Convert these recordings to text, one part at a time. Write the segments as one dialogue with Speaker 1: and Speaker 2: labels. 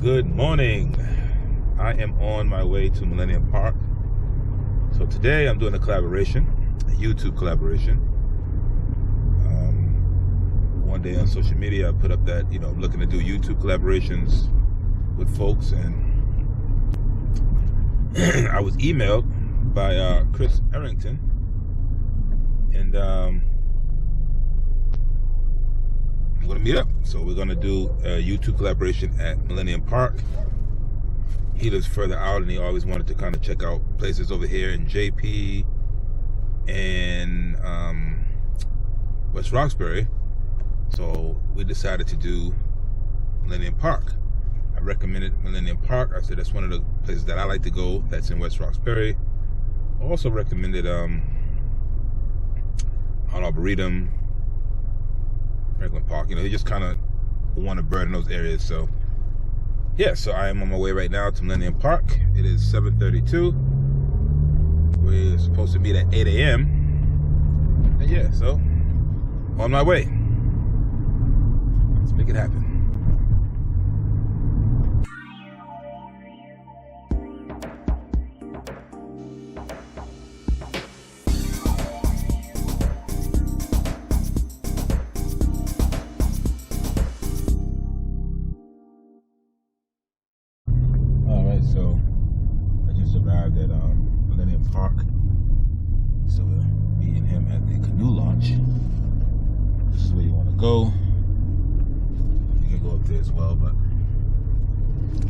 Speaker 1: Good morning. I am on my way to Millennium Park. So today I'm doing a collaboration, a YouTube collaboration. One day on social media I put up that, I'm looking to do YouTube collaborations with folks, and I was emailed by Chris Errington, and I'm going to meet up. So we're going to do a YouTube collaboration at Millennium Park. He lives further out, and he always wanted to kind of check out places over here in JP and West Roxbury. So we decided to do Millennium Park. I recommended Millennium Park. I said that's one of the places that I like to go. That's in West Roxbury. I also recommended Arboretum, Franklin Park. He just kind of want to burn in those areas. So yeah, so I am on my way right now to Millennium Park. It is 7:32. We're supposed to meet at 8 a.m. And yeah, so on my way. Let's make it happen. So I just arrived at Millennium Park. So we're meeting him at the canoe launch. This is where you want to go. You can go up there as well, but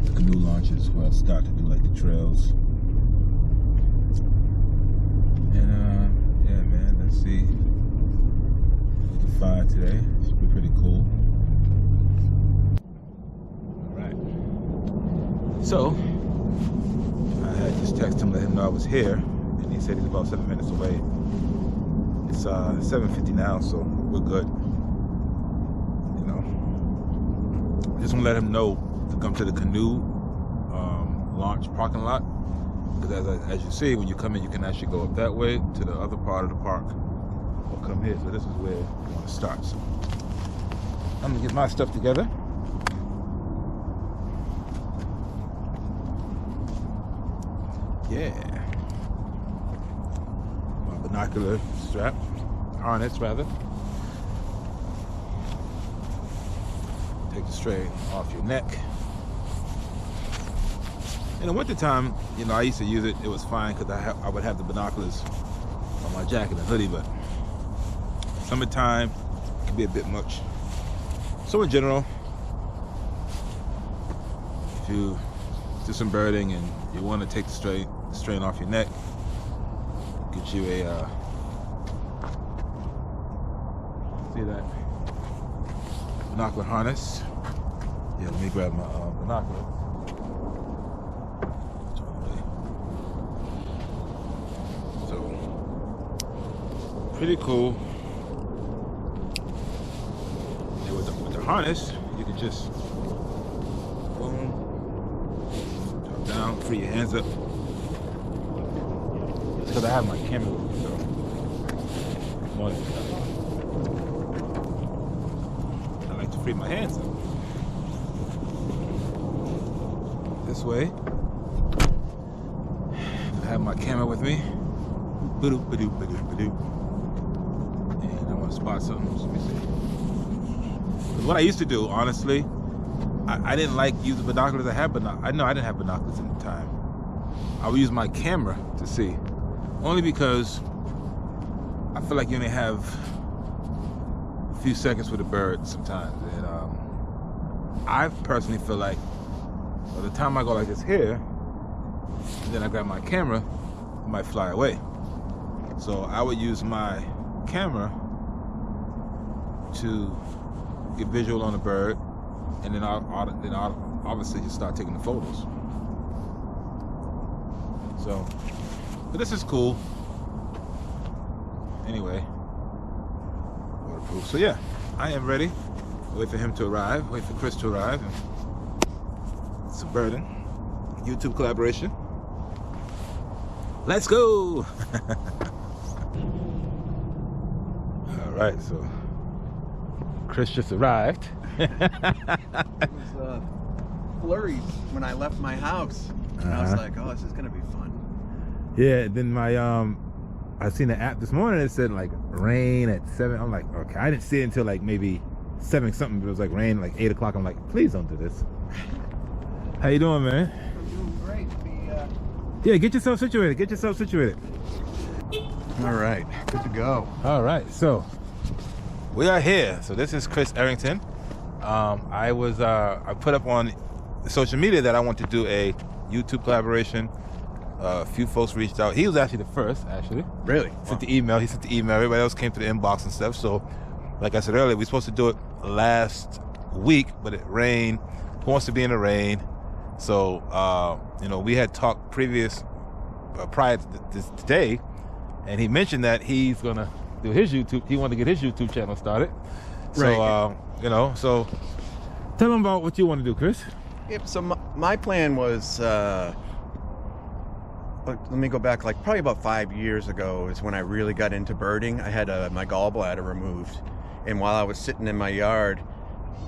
Speaker 1: the canoe launch is where I start to do like the trails. And yeah, man, let's see what we can find today. Should be pretty cool. All right. So I had just texted him, let him know I was here, and he said he's about 7 minutes away. It's 7:50 now, so we're good. I just want to let him know to come to the canoe launch parking lot, because as you see, when you come in, you can actually go up that way to the other part of the park, or come here. So this is where you want to start. So I'm gonna get my stuff together. Yeah, my binocular strap, harness rather. Take the string off your neck. In the wintertime, I used to use it. It was fine because I would have the binoculars on my jacket and hoodie, but summertime it can be a bit much. So in general, if you do some birding and you want to take the strain off your neck, get you a see that binocular harness. Yeah, let me grab my binocular. So pretty cool. And with the harness, you can just boom, drop down, free your hands up. Because I have my camera with me, so I like to free my hands up. This way, I have my camera with me. And I want to spot something. So let me see. Because what I used to do, honestly, I didn't like using binoculars. I know I didn't have binoculars at the time. I would use my camera to see. Only because I feel like you only have a few seconds with a bird sometimes. And I personally feel like by the time I go like this here, and then I grab my camera, it might fly away. So I would use my camera to get visual on the bird, and then I'll obviously just start taking the photos. So, but this is cool. Anyway, waterproof. So yeah, I am ready. Wait for him to arrive. Wait for Chris to arrive. It's a burden. YouTube collaboration. Let's go. All right, so Chris just arrived.
Speaker 2: flurries when I left my house. And I was like, oh, this is gonna be fun.
Speaker 1: Yeah, then I seen the app this morning. It said like rain at 7. I'm like, okay. I didn't see it until like maybe 7 something. But it was like rain like 8 o'clock. I'm like, please don't do this. How you doing, man?
Speaker 2: I'm doing great.
Speaker 1: Yeah, get yourself situated. Get yourself situated.
Speaker 2: All right, good to go.
Speaker 1: All right, so we are here. So this is Chris Errington. I put up on social media that I want to do a YouTube collaboration. A few folks reached out. He was actually the first, actually.
Speaker 2: Really?
Speaker 1: Sent the email. He sent the email. Everybody else came to the inbox and stuff. So, like I said earlier, we were supposed to do it last week, but it rained. Who wants to be in the rain? So, we had talked prior to today, and he mentioned that he's gonna do his YouTube. He wanted to get his YouTube channel started. So,
Speaker 2: right.
Speaker 1: So tell him about what you want to do, Chris.
Speaker 2: Yep. So my plan was. Let me go back, like probably about 5 years ago is when I really got into birding. I had my gallbladder removed, and while I was sitting in my yard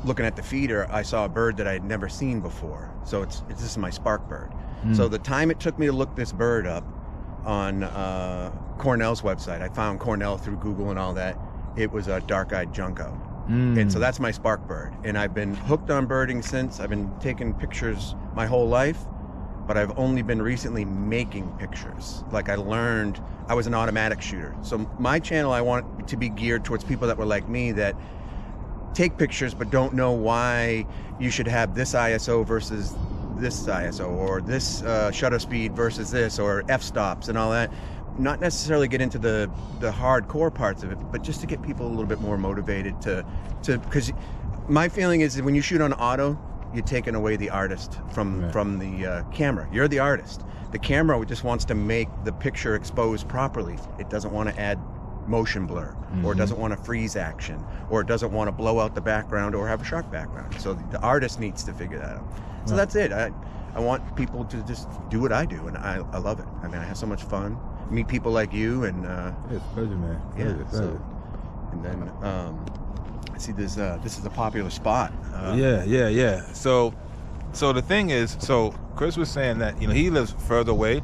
Speaker 2: looking at the feeder, I saw a bird that I had never seen before. So this is my spark bird. So the time it took me to look this bird up on Cornell's website, I found Cornell through Google and all that. It was a dark-eyed junco. And so that's my spark bird. And I've been hooked on birding since. I've been taking pictures my whole life, but I've only been recently making pictures. Like I learned, I was an automatic shooter. So my channel, I want to be geared towards people that were like me, that take pictures but don't know why you should have this ISO versus this ISO, or this shutter speed versus this, or f-stops and all that. Not necessarily get into the hardcore parts of it, but just to get people a little bit more motivated because my feeling is that when you shoot on auto, you're taking away the artist from the camera. You're the artist. The camera just wants to make the picture expose properly. It doesn't want to add motion blur, or it doesn't want to freeze action, or it doesn't want to blow out the background or have a sharp background. So the artist needs to figure that out. So that's it. I want people to just do what I do, and I love it. I mean, I have so much fun. Meet people like you, and
Speaker 1: it's a pleasure, man.
Speaker 2: Pleasure. So, and then I see this is a popular spot.
Speaker 1: Yeah. So the thing is, so Chris was saying that he lives further away,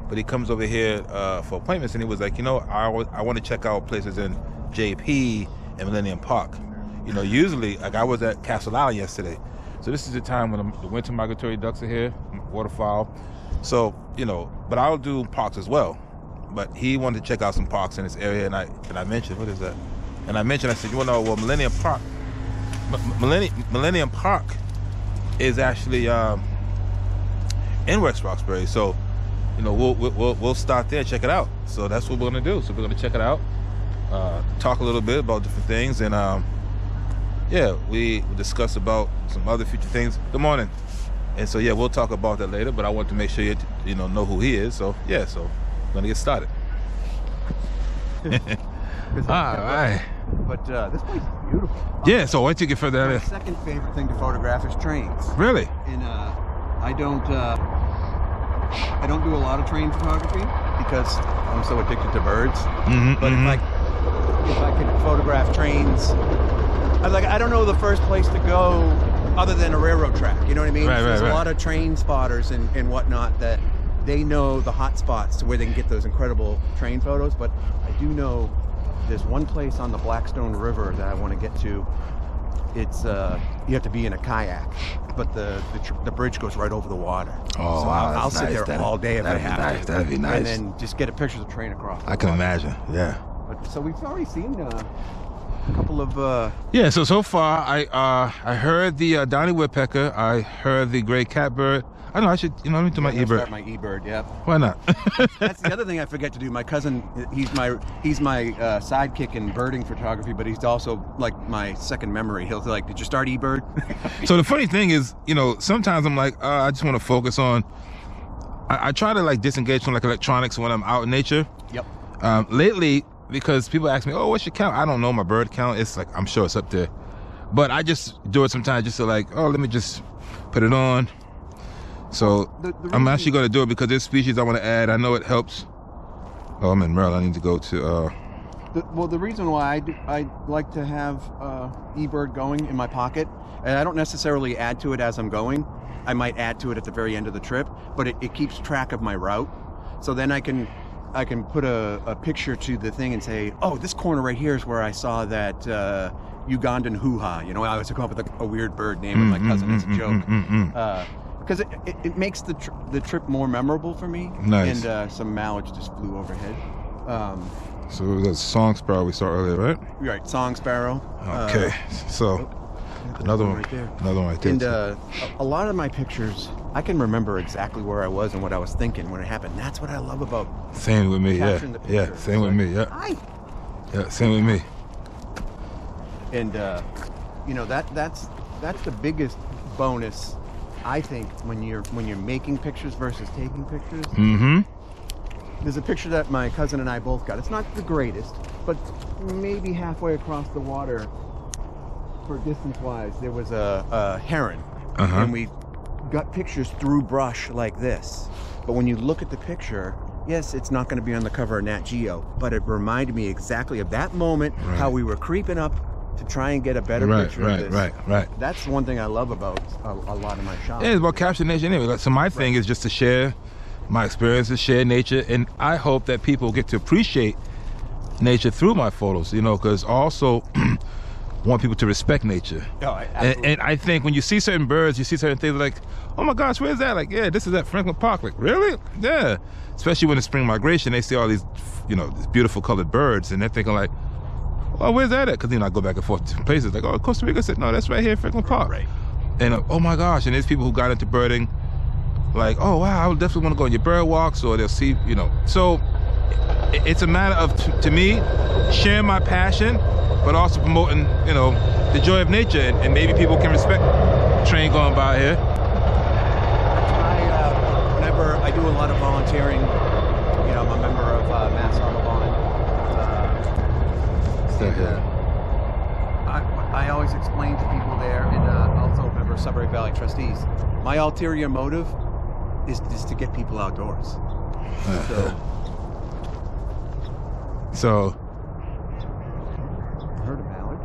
Speaker 1: but he comes over here for appointments, and he was like, I want to check out places in JP and Millennium Park. Usually, like I was at Castle Island yesterday, so this is the time when the winter migratory ducks are here, waterfowl. So but I'll do parks as well. But he wanted to check out some parks in this area, and I mentioned, what is that? And I said, Millennium Park. Millennium Park is actually in West Roxbury, so we'll start there, check it out. So that's what we're gonna do. So we're gonna check it out, talk a little bit about different things, and we discuss about some other future things. Good morning. And so we'll talk about that later. But I want to make sure you know who he is. So so we're gonna get started. All right.
Speaker 2: But this place is beautiful.
Speaker 1: Yeah. So wait till you get further.
Speaker 2: My second favorite thing to photograph is trains.
Speaker 1: Really?
Speaker 2: And I don't do a lot of train photography because I'm so addicted to birds. But if I could photograph trains, I don't know the first place to go other than a railroad track. You know what I mean? There's a lot of train spotters and whatnot that they know the hot spots to where they can get those incredible train photos. But I do know there's one place on the Blackstone River that I want to get to. It's you have to be in a kayak, but the bridge goes right over the water.
Speaker 1: Oh,
Speaker 2: so
Speaker 1: wow,
Speaker 2: I'll sit there all day if I have to.
Speaker 1: That'd be nice.
Speaker 2: And then just get a picture of the train across.
Speaker 1: I can imagine. Yeah.
Speaker 2: But, so we've already seen a couple of.
Speaker 1: Yeah. So far, I heard the Downy woodpecker. I heard the gray catbird. I know I should, let me do my eBird.
Speaker 2: Start my eBird, yep.
Speaker 1: Why not?
Speaker 2: That's the other thing I forget to do. My cousin, he's my sidekick in birding photography, but he's also like my second memory. He'll be like, "Did you start eBird?"
Speaker 1: So the funny thing is, sometimes I'm like, I just want to focus on. I try to disengage from electronics when I'm out in nature.
Speaker 2: Yep.
Speaker 1: Lately, because people ask me, "Oh, what's your count?" I don't know my bird count. It's I'm sure it's up there, but I just do it sometimes just to let me just put it on. So I'm actually going to do it because there's species I want to add. I know it helps. Oh, I'm in Maryland. I need to go to.
Speaker 2: The reason why I like to have eBird going in my pocket, and I don't necessarily add to it as I'm going, I might add to it at the very end of the trip, but it keeps track of my route. So then I can put a picture to the thing and say, oh, this corner right here is where I saw that Ugandan hoo-ha. You know, I always come up with a weird bird name with my cousin as a joke. Because it makes the trip more memorable for me.
Speaker 1: Nice.
Speaker 2: And some mallards just flew overhead.
Speaker 1: So that's song sparrow we saw earlier, right?
Speaker 2: Right, song sparrow.
Speaker 1: Okay, so another one
Speaker 2: right there.
Speaker 1: Another one right there.
Speaker 2: And a lot of my pictures, I can remember exactly where I was and what I was thinking when it happened. That's what I love about
Speaker 1: same with me,
Speaker 2: capturing the picture.
Speaker 1: yeah, same with me, yeah.
Speaker 2: Hi.
Speaker 1: Yeah, same with me.
Speaker 2: And you know, that's the biggest bonus, I think, when you're making pictures versus taking pictures.
Speaker 1: Mm-hmm.
Speaker 2: There's a picture that my cousin and I both got. It's not the greatest, but maybe halfway across the water, for distance-wise, there was a heron, and we got pictures through brush like this. But when you look at the picture, yes, it's not going to be on the cover of Nat Geo, but it reminded me exactly of that moment, how we were creeping up to try and get a better picture of this.
Speaker 1: Right.
Speaker 2: That's one thing I love about a lot of my shots.
Speaker 1: Yeah, it's about capturing nature anyway. Like, so my thing is just to share my experiences, share nature, and I hope that people get to appreciate nature through my photos, you know, because also want people to respect nature.
Speaker 2: Oh,
Speaker 1: and I think when you see certain birds, you see certain things like, oh my gosh, where's that? Like, yeah, this is at Franklin Park. Like, really? Yeah. Especially when it's spring migration, they see all these, you know, these beautiful colored birds, and they're thinking like, oh, where's that at? Because, you know, I go back and forth to places like, oh, Costa Rica. I said, no, that's right here at Franklin Park.
Speaker 2: Right.
Speaker 1: And oh my gosh, and there's people who got into birding, like, oh wow, I would definitely want to go on your bird walks, or they'll see, you know. So it's a matter of, to me, sharing my passion, but also promoting, you know, the joy of nature, and maybe people can respect the train going by here.
Speaker 2: Whenever I do a lot of volunteering, you know, I'm a member of Mass Audubon. I always explain to people there, and also a member of Sudbury Valley Trustees, my ulterior motive is to get people outdoors.
Speaker 1: So
Speaker 2: heard a mallard.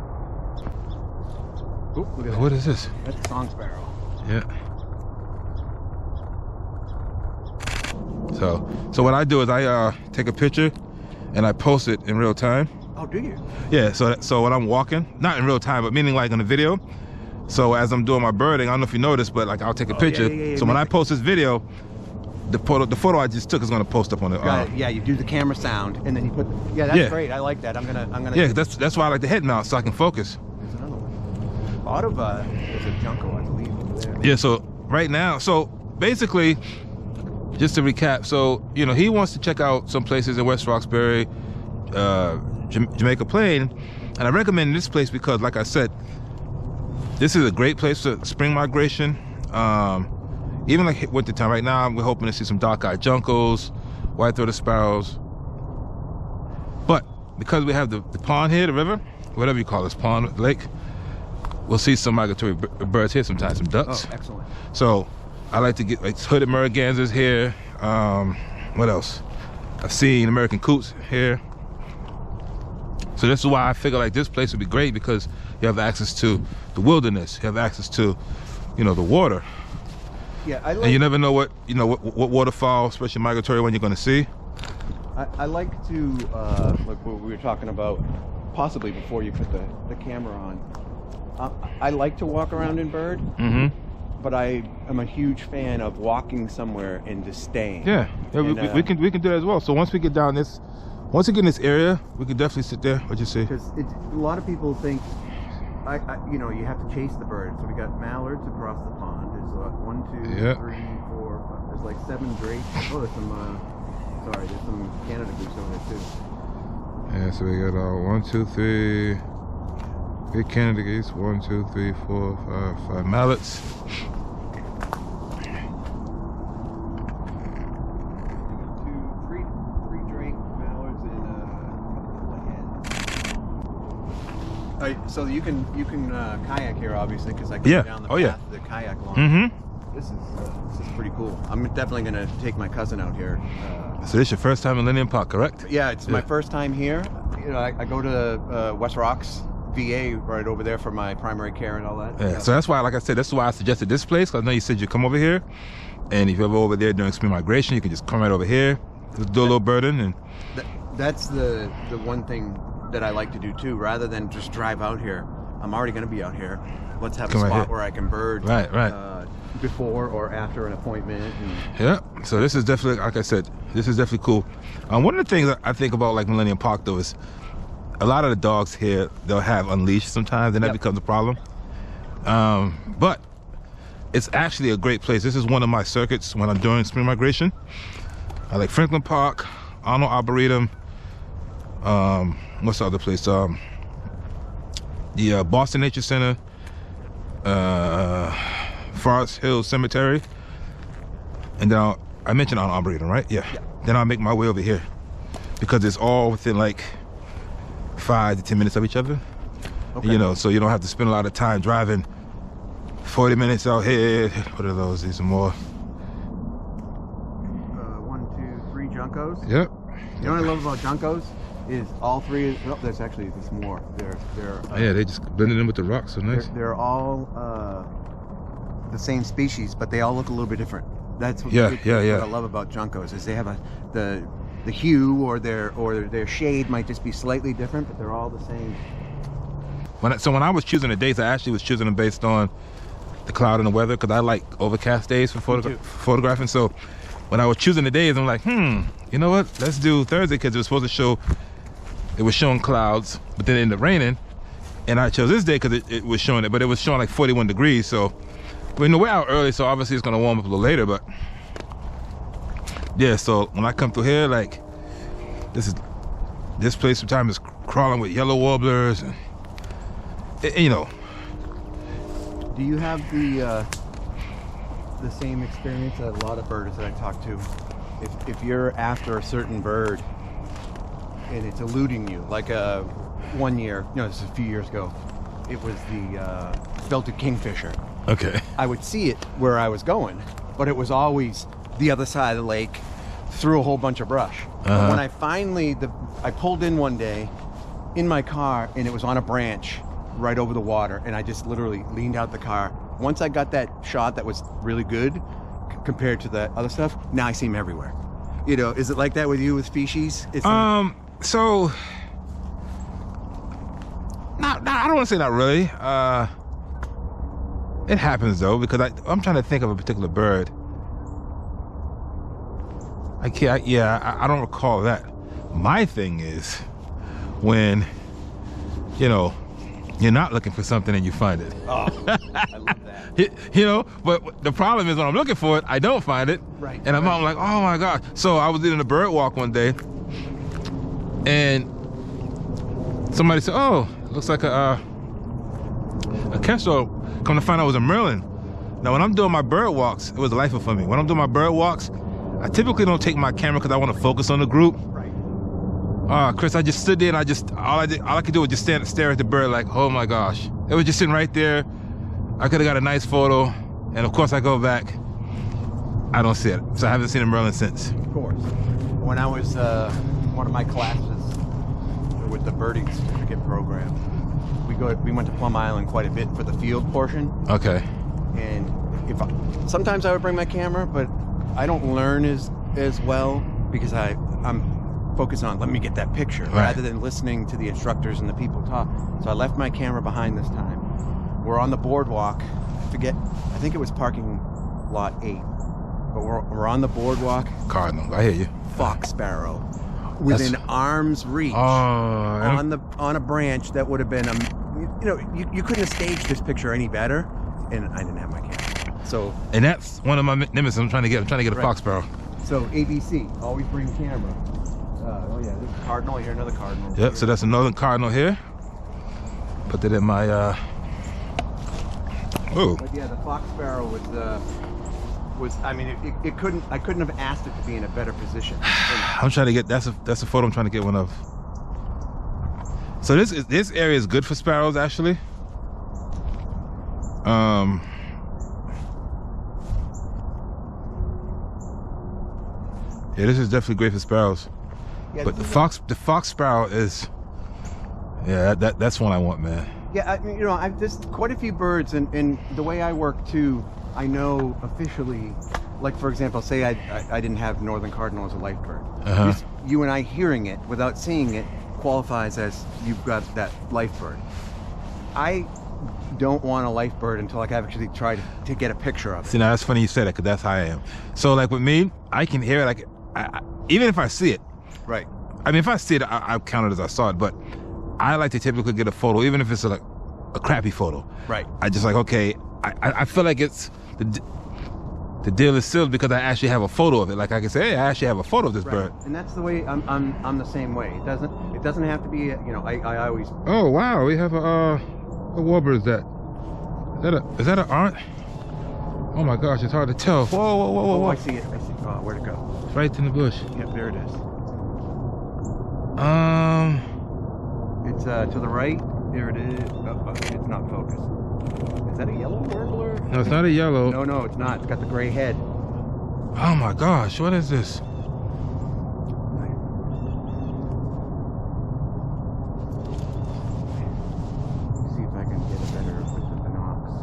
Speaker 2: Oop, look at that.
Speaker 1: What is this?
Speaker 2: That's a song sparrow.
Speaker 1: Yeah. So what I do is I take a picture and I post it in real time.
Speaker 2: Oh, do you?
Speaker 1: Yeah, so when I'm walking, not in real time, but meaning like on a video. So as I'm doing my birding, I don't know if you noticed, but like I'll take a picture.
Speaker 2: Yeah,
Speaker 1: so when I post this video, the photo I just took is gonna post up on the.
Speaker 2: Yeah, you do the camera sound, and then you put. That's great. I like that. I'm gonna.
Speaker 1: Yeah, that's why I like the head mount, so I can focus.
Speaker 2: There's another one. A lot of there's a junco, I believe, over there.
Speaker 1: Yeah. So right now, so basically, just to recap, so you know he wants to check out some places in West Roxbury, Jamaica Plain, and I recommend this place because, like I said, this is a great place for spring migration. Even like winter time. Right now, we're hoping to see some dark-eyed juncos, white-throated sparrows. But because we have the pond here, the river, whatever you call this, pond, lake, we'll see some migratory birds here sometimes, some ducks.
Speaker 2: Oh, excellent.
Speaker 1: So I like to get like hooded mergansers here. What else? I've seen American coots here. So this is why I figure like this place would be great, because you have access to the wilderness, you have access to, you know, the water.
Speaker 2: Yeah,
Speaker 1: and you never know what waterfowl, especially migratory one, you're going to see.
Speaker 2: I like to like what we were talking about, possibly before you put the camera on. I like to walk around in bird, but I am a huge fan of walking somewhere and just staying.
Speaker 1: Yeah, we can do that as well. So once we get down this, once we get in this area, we can definitely sit there. What you see?
Speaker 2: Because a lot of people think, you know, you have to chase the birds. So we got mallards across the pond. There's 1, 2, 3, 4, 5. There's like 7 drakes. Oh, there's some Canada goose over there too.
Speaker 1: Yeah, so we got 1, 2, 3 big Canada geese. 1, 2, 3, 4, 5 mallards.
Speaker 2: 3 drake mallards and a couple of hens. So you can kayak here, obviously, because I can go down the path of the kayak launch. This is pretty cool. I'm definitely gonna take my cousin out here.
Speaker 1: So this is your first time in Millennium Park, correct?
Speaker 2: Yeah, it's my first time here. You know, I go to West Rox VA right over there for my primary care and all that.
Speaker 1: Yeah, so that's why, like I said, that's why I suggested this place, because I know you said you come over here, and if you're ever over there during spring migration, you can just come right over here, just do a little birding. And
Speaker 2: that's the one thing that I like to do too, rather than just drive out here. I'm already going to be out here. Let's have a spot where I can bird before or after an appointment.
Speaker 1: Yeah, so this is definitely, like I said, this is definitely cool. One of the things I think about like Millennium Park though is a lot of the dogs here, they'll have unleashed sometimes, and that becomes a problem. But it's actually a great place. This is one of my circuits when I'm doing spring migration. I like Franklin Park, Arnold Arboretum, what's the other place? The Boston Nature Center, Forest Hill Cemetery, and then I mentioned Arnold Arboretum, right? Yeah. Then I'll make my way over here because it's all within like 5 to 10 minutes of each other. Okay. You know, so you don't have to spend a lot of time driving 40 minutes out here. What are those? These are more.
Speaker 2: 1, 2, 3 Juncos.
Speaker 1: Yep.
Speaker 2: You know what I love about Juncos is all three. Oh, there's actually there's more. They're
Speaker 1: yeah, they just blended in with the rocks. So nice.
Speaker 2: They're all the same species, but they all look a little bit different. That's what, what I love about Juncos is they have the hue or their shade might just be slightly different, but they're all the same.
Speaker 1: So when I was choosing the dates, I actually was choosing them based on the cloud and the weather, because I like overcast days for photographing. So when I was choosing the days, I'm like, you know what? Let's do Thursday, because it was supposed to show. It was showing clouds, but then it ended up raining, and I chose this day because it was showing it, but it was showing like 41 degrees. So we're out early, so obviously it's gonna warm up a little later. But yeah, so when I come through here, like this place sometimes is crawling with yellow warblers, and you know.
Speaker 2: Do you have the same experience that a lot of birders that I talk to? If you're after a certain bird and it's eluding you, like one year, this is a few years ago, it was the belted kingfisher.
Speaker 1: Okay.
Speaker 2: I would see it where I was going, but it was always the other side of the lake, through a whole bunch of brush. When I finally, I pulled in one day in my car, and it was on a branch right over the water, and I just literally leaned out the car. Once I got that shot that was really good compared to the other stuff, now I see them everywhere. You know, is it like that with you with species?
Speaker 1: So I don't want to say not really. It happens though, because I'm trying to think of a particular bird. I don't recall that. My thing is when, you're not looking for something and you find it.
Speaker 2: Oh, I love that.
Speaker 1: But the problem is when I'm looking for it, I don't find it.
Speaker 2: Right.
Speaker 1: And I'm like, oh my God. So I was doing a bird walk one day, and somebody said, oh, it looks like a kestrel. Come to find out it was a merlin. Now when I'm doing my bird walks, it was a lifer for me. When I'm doing my bird walks, I typically don't take my camera because I want to focus on the group.
Speaker 2: Right.
Speaker 1: Chris, I just stood there, and all I could do was just stare at the bird like, oh my gosh. It was just sitting right there. I could have got a nice photo, and of course I go back, I don't see it. So I haven't seen a merlin since.
Speaker 2: Of course. When I was one of my classes with the birding certificate program, we went to Plum Island quite a bit for the field portion.
Speaker 1: Okay.
Speaker 2: And sometimes I would bring my camera, but I don't learn as well because I'm focused on let me get that picture rather than listening to the instructors and the people talk. So I left my camera behind this time. We're on the boardwalk. I think it was parking lot 8, but we're on the boardwalk.
Speaker 1: Cardinal, I hear you.
Speaker 2: Fox sparrow within arm's reach on a branch that would have been you couldn't have staged this picture any better, and I didn't have my camera. So
Speaker 1: that's one of my nemesis. I'm trying to get a fox sparrow.
Speaker 2: So ABC, always bring camera. Oh yeah, there's a cardinal here, another cardinal.
Speaker 1: Yep.
Speaker 2: Here.
Speaker 1: So that's a northern cardinal here. Put that in my. Oh.
Speaker 2: But yeah, the fox sparrow was. I mean, I couldn't have asked it to be in a better position.
Speaker 1: I'm trying to get. That's a photo I'm trying to get one of. So this area is good for sparrows actually. Yeah, this is definitely great for sparrows. Yeah, but the fox sparrow is Yeah, that's one I want, man.
Speaker 2: Yeah, I mean, you know, there's quite a few birds, and the way I work too, I know officially, like for example, say I didn't have northern cardinal as a life bird. Just you and I hearing it without seeing it qualifies as you've got that life bird. I don't want a life bird until I can actually try to get a picture of it.
Speaker 1: See, now that's funny you said that, because that's how I am. So like with me, I can hear it, like even if I see it.
Speaker 2: Right.
Speaker 1: I mean, if I see it, I'll count it as I saw it, but I like to typically get a photo, even if it's like a crappy photo.
Speaker 2: Right.
Speaker 1: I just like, okay, I feel like it's the deal is sealed because I actually have a photo of it. Like I can say, hey, I actually have a photo of this bird.
Speaker 2: And that's the way I'm the same way. It doesn't have to be, you know, I always.
Speaker 1: Oh wow, we have what warbird is that? Is that an aunt? Oh my gosh, it's hard to tell. Whoa, whoa, whoa, whoa, whoa.
Speaker 2: Oh, I see it. Oh, where'd it go?
Speaker 1: It's right in the bush.
Speaker 2: Yep, there it is. It's to the right. There it is. Oh, it's not focused. Is that a yellow warbler?
Speaker 1: No, it's not a yellow.
Speaker 2: No, it's not. It's got the gray head.
Speaker 1: Oh my gosh, what is this?
Speaker 2: See if I can get a better with the binocs.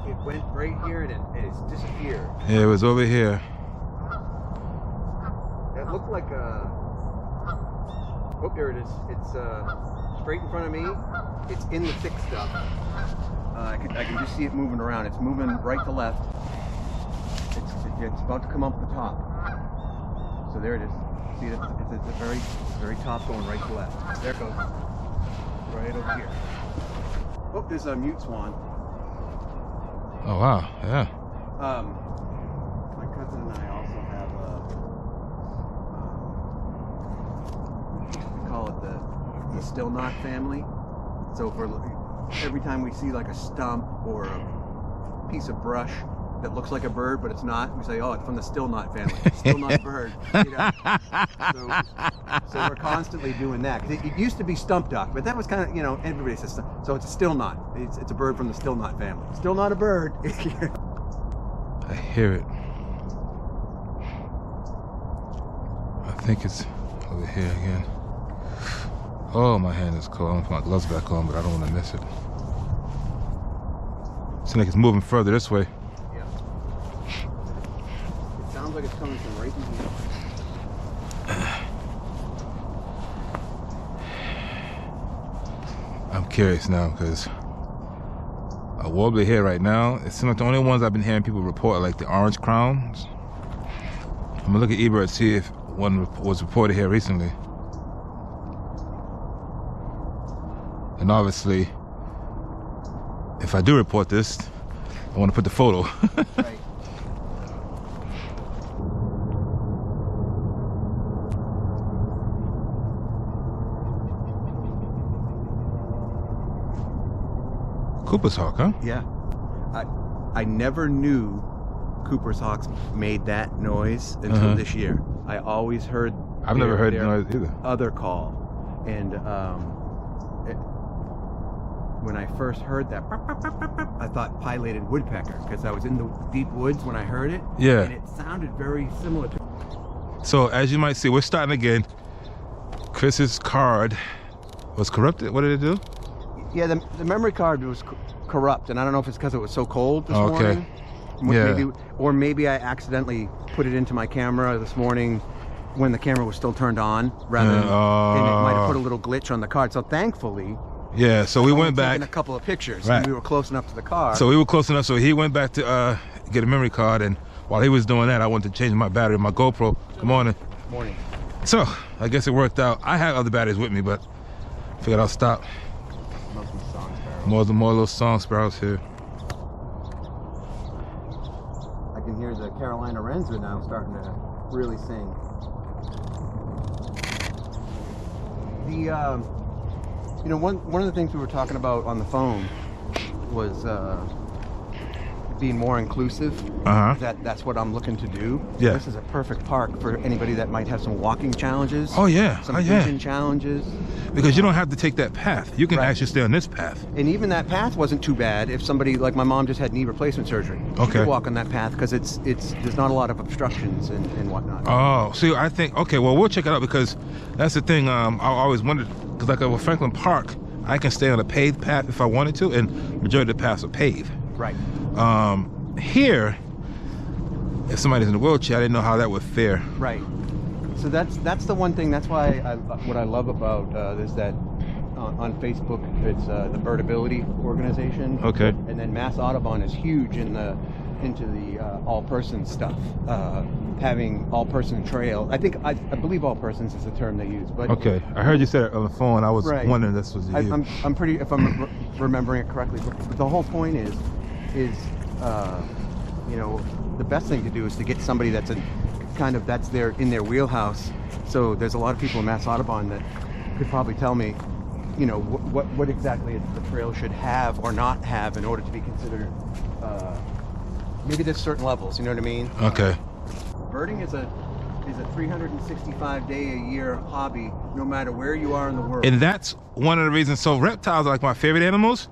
Speaker 2: It went right here and it's disappeared.
Speaker 1: Yeah, it was over here.
Speaker 2: It looked like a. Oh, there it is. It's straight in front of me. It's in the thick stuff. I can just see it moving around. It's moving right to left. It's about to come up the top. So there it is. See, it's the very top going right to left. There it goes. Right over here. Oh, there's a mute swan.
Speaker 1: Oh wow, yeah.
Speaker 2: My cousin and I also have we call it the still knot family. So every time we see like a stump or a piece of brush that looks like a bird but it's not, we say, oh, it's from the still knot family. Still not bird. You know? So we're constantly doing that. 'Cause it used to be stump duck, but that was kind of, you know, everybody says so. It's a still knot. It's a bird from the still knot family. Still not a bird.
Speaker 1: I hear it. I think it's over here again. Oh, my hand is cold. I'm gonna put my gloves back on, but I don't want to miss it. Seems like it's moving further this way.
Speaker 2: Yeah. It sounds like it's coming from right in here.
Speaker 1: I'm curious now because a warbler here right now. It seems like the only ones I've been hearing people report are like the orange crowns. I'm gonna look at eBird, see if one was reported here recently. And obviously, if I do report this, I want to put the photo.
Speaker 2: Right.
Speaker 1: Cooper's hawk, huh?
Speaker 2: Yeah. I never knew Cooper's hawks made that noise until this year. I always heard.
Speaker 1: I've never heard the noise either.
Speaker 2: Other call, and when I first heard that, I thought pileated woodpecker because I was in the deep woods when I heard it.
Speaker 1: Yeah.
Speaker 2: And it sounded very similar to.
Speaker 1: So as you might see, we're starting again. Chris's card was corrupted. What did it do?
Speaker 2: Yeah, the memory card was corrupt, and I don't know if it's because it was so cold this morning.
Speaker 1: Yeah.
Speaker 2: Maybe I accidentally put it into my camera this morning when the camera was still turned on, rather than, and it might have put a little glitch on the card. So thankfully.
Speaker 1: Yeah, so we went back.
Speaker 2: Taking a couple of pictures,
Speaker 1: right.
Speaker 2: And we were close enough to the car.
Speaker 1: So we were close enough, so he went back to get a memory card, and while he was doing that, I wanted to change my battery in my GoPro. Good morning.
Speaker 2: Morning.
Speaker 1: So, I guess it worked out. I had other batteries with me, but figured I'll stop. More little song sparrows here.
Speaker 2: I can hear the Carolina wrens are now starting to really sing. You know, one of the things we were talking about on the phone was being more inclusive. That's what I'm looking to do.
Speaker 1: Yeah.
Speaker 2: This is a perfect park for anybody that might have some walking challenges.
Speaker 1: Oh yeah.
Speaker 2: Some vision challenges.
Speaker 1: Because you don't have to take that path. You can actually stay on this path.
Speaker 2: And even that path wasn't too bad. If somebody like my mom just had knee replacement surgery, she could walk on that path because it's there's not a lot of obstructions and whatnot.
Speaker 1: Oh, see, I think well, we'll check it out because that's the thing. I always wondered because like with Franklin Park, I can stay on a paved path if I wanted to, and majority of the paths are paved.
Speaker 2: Right.
Speaker 1: Here, if somebody's in a wheelchair, I didn't know how that would fare.
Speaker 2: Right. So that's the one thing. That's why what I love about is that on Facebook it's the Birdability organization.
Speaker 1: Okay.
Speaker 2: And then Mass Audubon is huge into the all persons stuff, having all person trail. I believe all persons is the term they use. But
Speaker 1: okay, I heard you say it on the phone. I was wondering if this was you.
Speaker 2: I'm pretty, if I'm remembering it correctly. But the whole point is you know, the best thing to do is to get somebody that's in their wheelhouse. So there's a lot of people in Mass Audubon that could probably tell me, you know, what exactly the trail should have or not have in order to be considered. Maybe there's certain levels. You know what I mean?
Speaker 1: Okay.
Speaker 2: Birding is a 365-day-a-year hobby, no matter where you are in the world.
Speaker 1: And that's one of the reasons. So reptiles are like my favorite animals,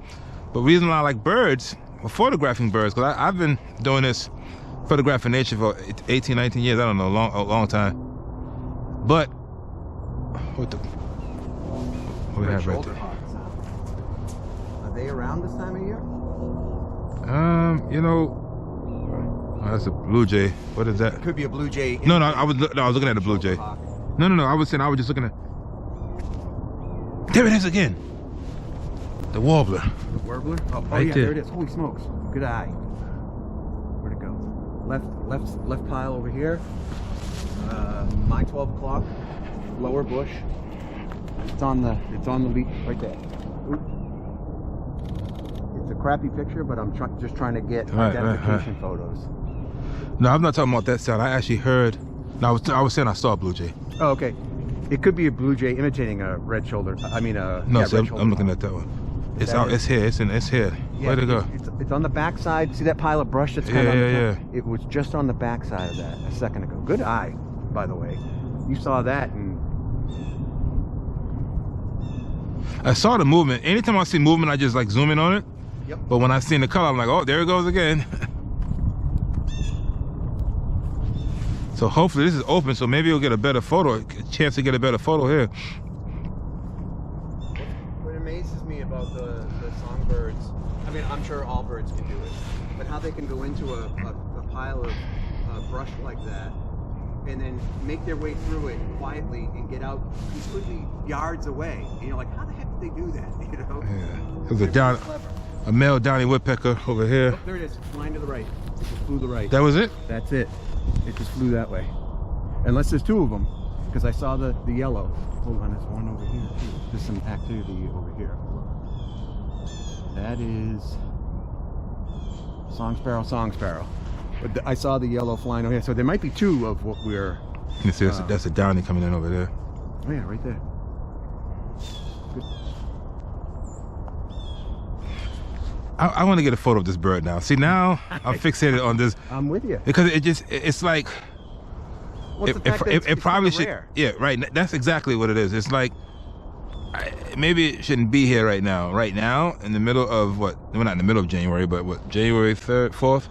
Speaker 1: but the reason why I like birds, or photographing birds, because I've been doing this photographing nature for 18, 19 years. I don't know, a long time. But what do we have right there?
Speaker 2: Are they around this time of year?
Speaker 1: You know, that's a blue jay. What is that?
Speaker 2: It could be a blue jay.
Speaker 1: No, I was looking at a blue jay. No, I was just looking at. There it is again. The warbler.
Speaker 2: The warbler? Oh
Speaker 1: right
Speaker 2: yeah,
Speaker 1: there.
Speaker 2: there it is. Holy smokes! Good eye. Where'd it go? Left pile over here. My 12 o'clock. Lower bush. It's on the leaf right there. Oop. It's a crappy picture, but I'm just trying to get identification photos.
Speaker 1: No, I'm not talking about that sound. I actually heard. No, I was saying I saw a blue jay.
Speaker 2: Oh, okay. It could be a blue jay imitating a red shoulder.
Speaker 1: No, see, I'm looking at that one. It's out. It's here. It's here.
Speaker 2: Yeah,
Speaker 1: Where'd it go?
Speaker 2: It's on the back side. See that pile of brush that's kind of on the top? It was just on the back side of that a second ago. Good eye, by the way. You saw that, and
Speaker 1: I saw the movement. Anytime I see movement, I just like zoom in on it.
Speaker 2: Yep.
Speaker 1: But when I see the color, I'm like, oh, there it goes again. So hopefully this is open, so maybe you'll get a better photo, a chance to get a better photo here.
Speaker 2: What amazes me about the songbirds, I mean, I'm sure all birds can do it, but how they can go into a pile of brush like that and then make their way through it quietly and get out completely yards away. And you're like, how the heck did they do that? You know?
Speaker 1: Yeah. There's a male downy woodpecker over here.
Speaker 2: Oh, there it is, flying to the right. It just flew to the right.
Speaker 1: That was it?
Speaker 2: That's it. It just flew that way. Unless there's two of them, because I saw the yellow. Hold on, there's one over here too. There's some activity over here. That is song sparrow. But I saw the yellow flying over here, so there might be two of what we're.
Speaker 1: You see, that's a downy coming in over there.
Speaker 2: Oh yeah, right there. Good.
Speaker 1: I want to get a photo of this bird now. See, now I'm fixated on this.
Speaker 2: I'm with you.
Speaker 1: Because it's like, it probably should,
Speaker 2: rare.
Speaker 1: Yeah, right. That's exactly what it is. It's like, maybe it shouldn't be here right now. Right now, in the middle of what? Well, not in the middle of January, but what? January 3rd, 4th?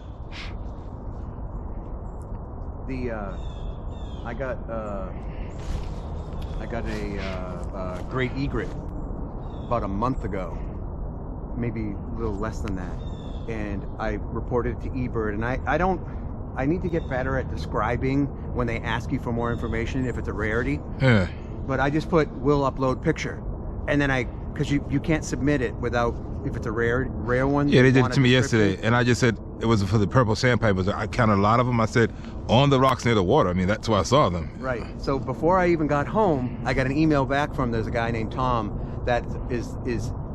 Speaker 2: I got a great egret about a month ago, maybe a little less than that, and I reported it to eBird, and I need to get better at describing when they ask you for more information if it's a rarity.
Speaker 1: Yeah.
Speaker 2: But I just put will upload picture, and then because you can't submit it without, if it's a rare one.
Speaker 1: Yeah, they did it to me yesterday, and I just said it was for the purple sandpipers. I counted a lot of them. I said on the rocks near the water. I mean, that's where I saw them.
Speaker 2: Right. So before I even got home, I got an email back from there's a guy named Tom that is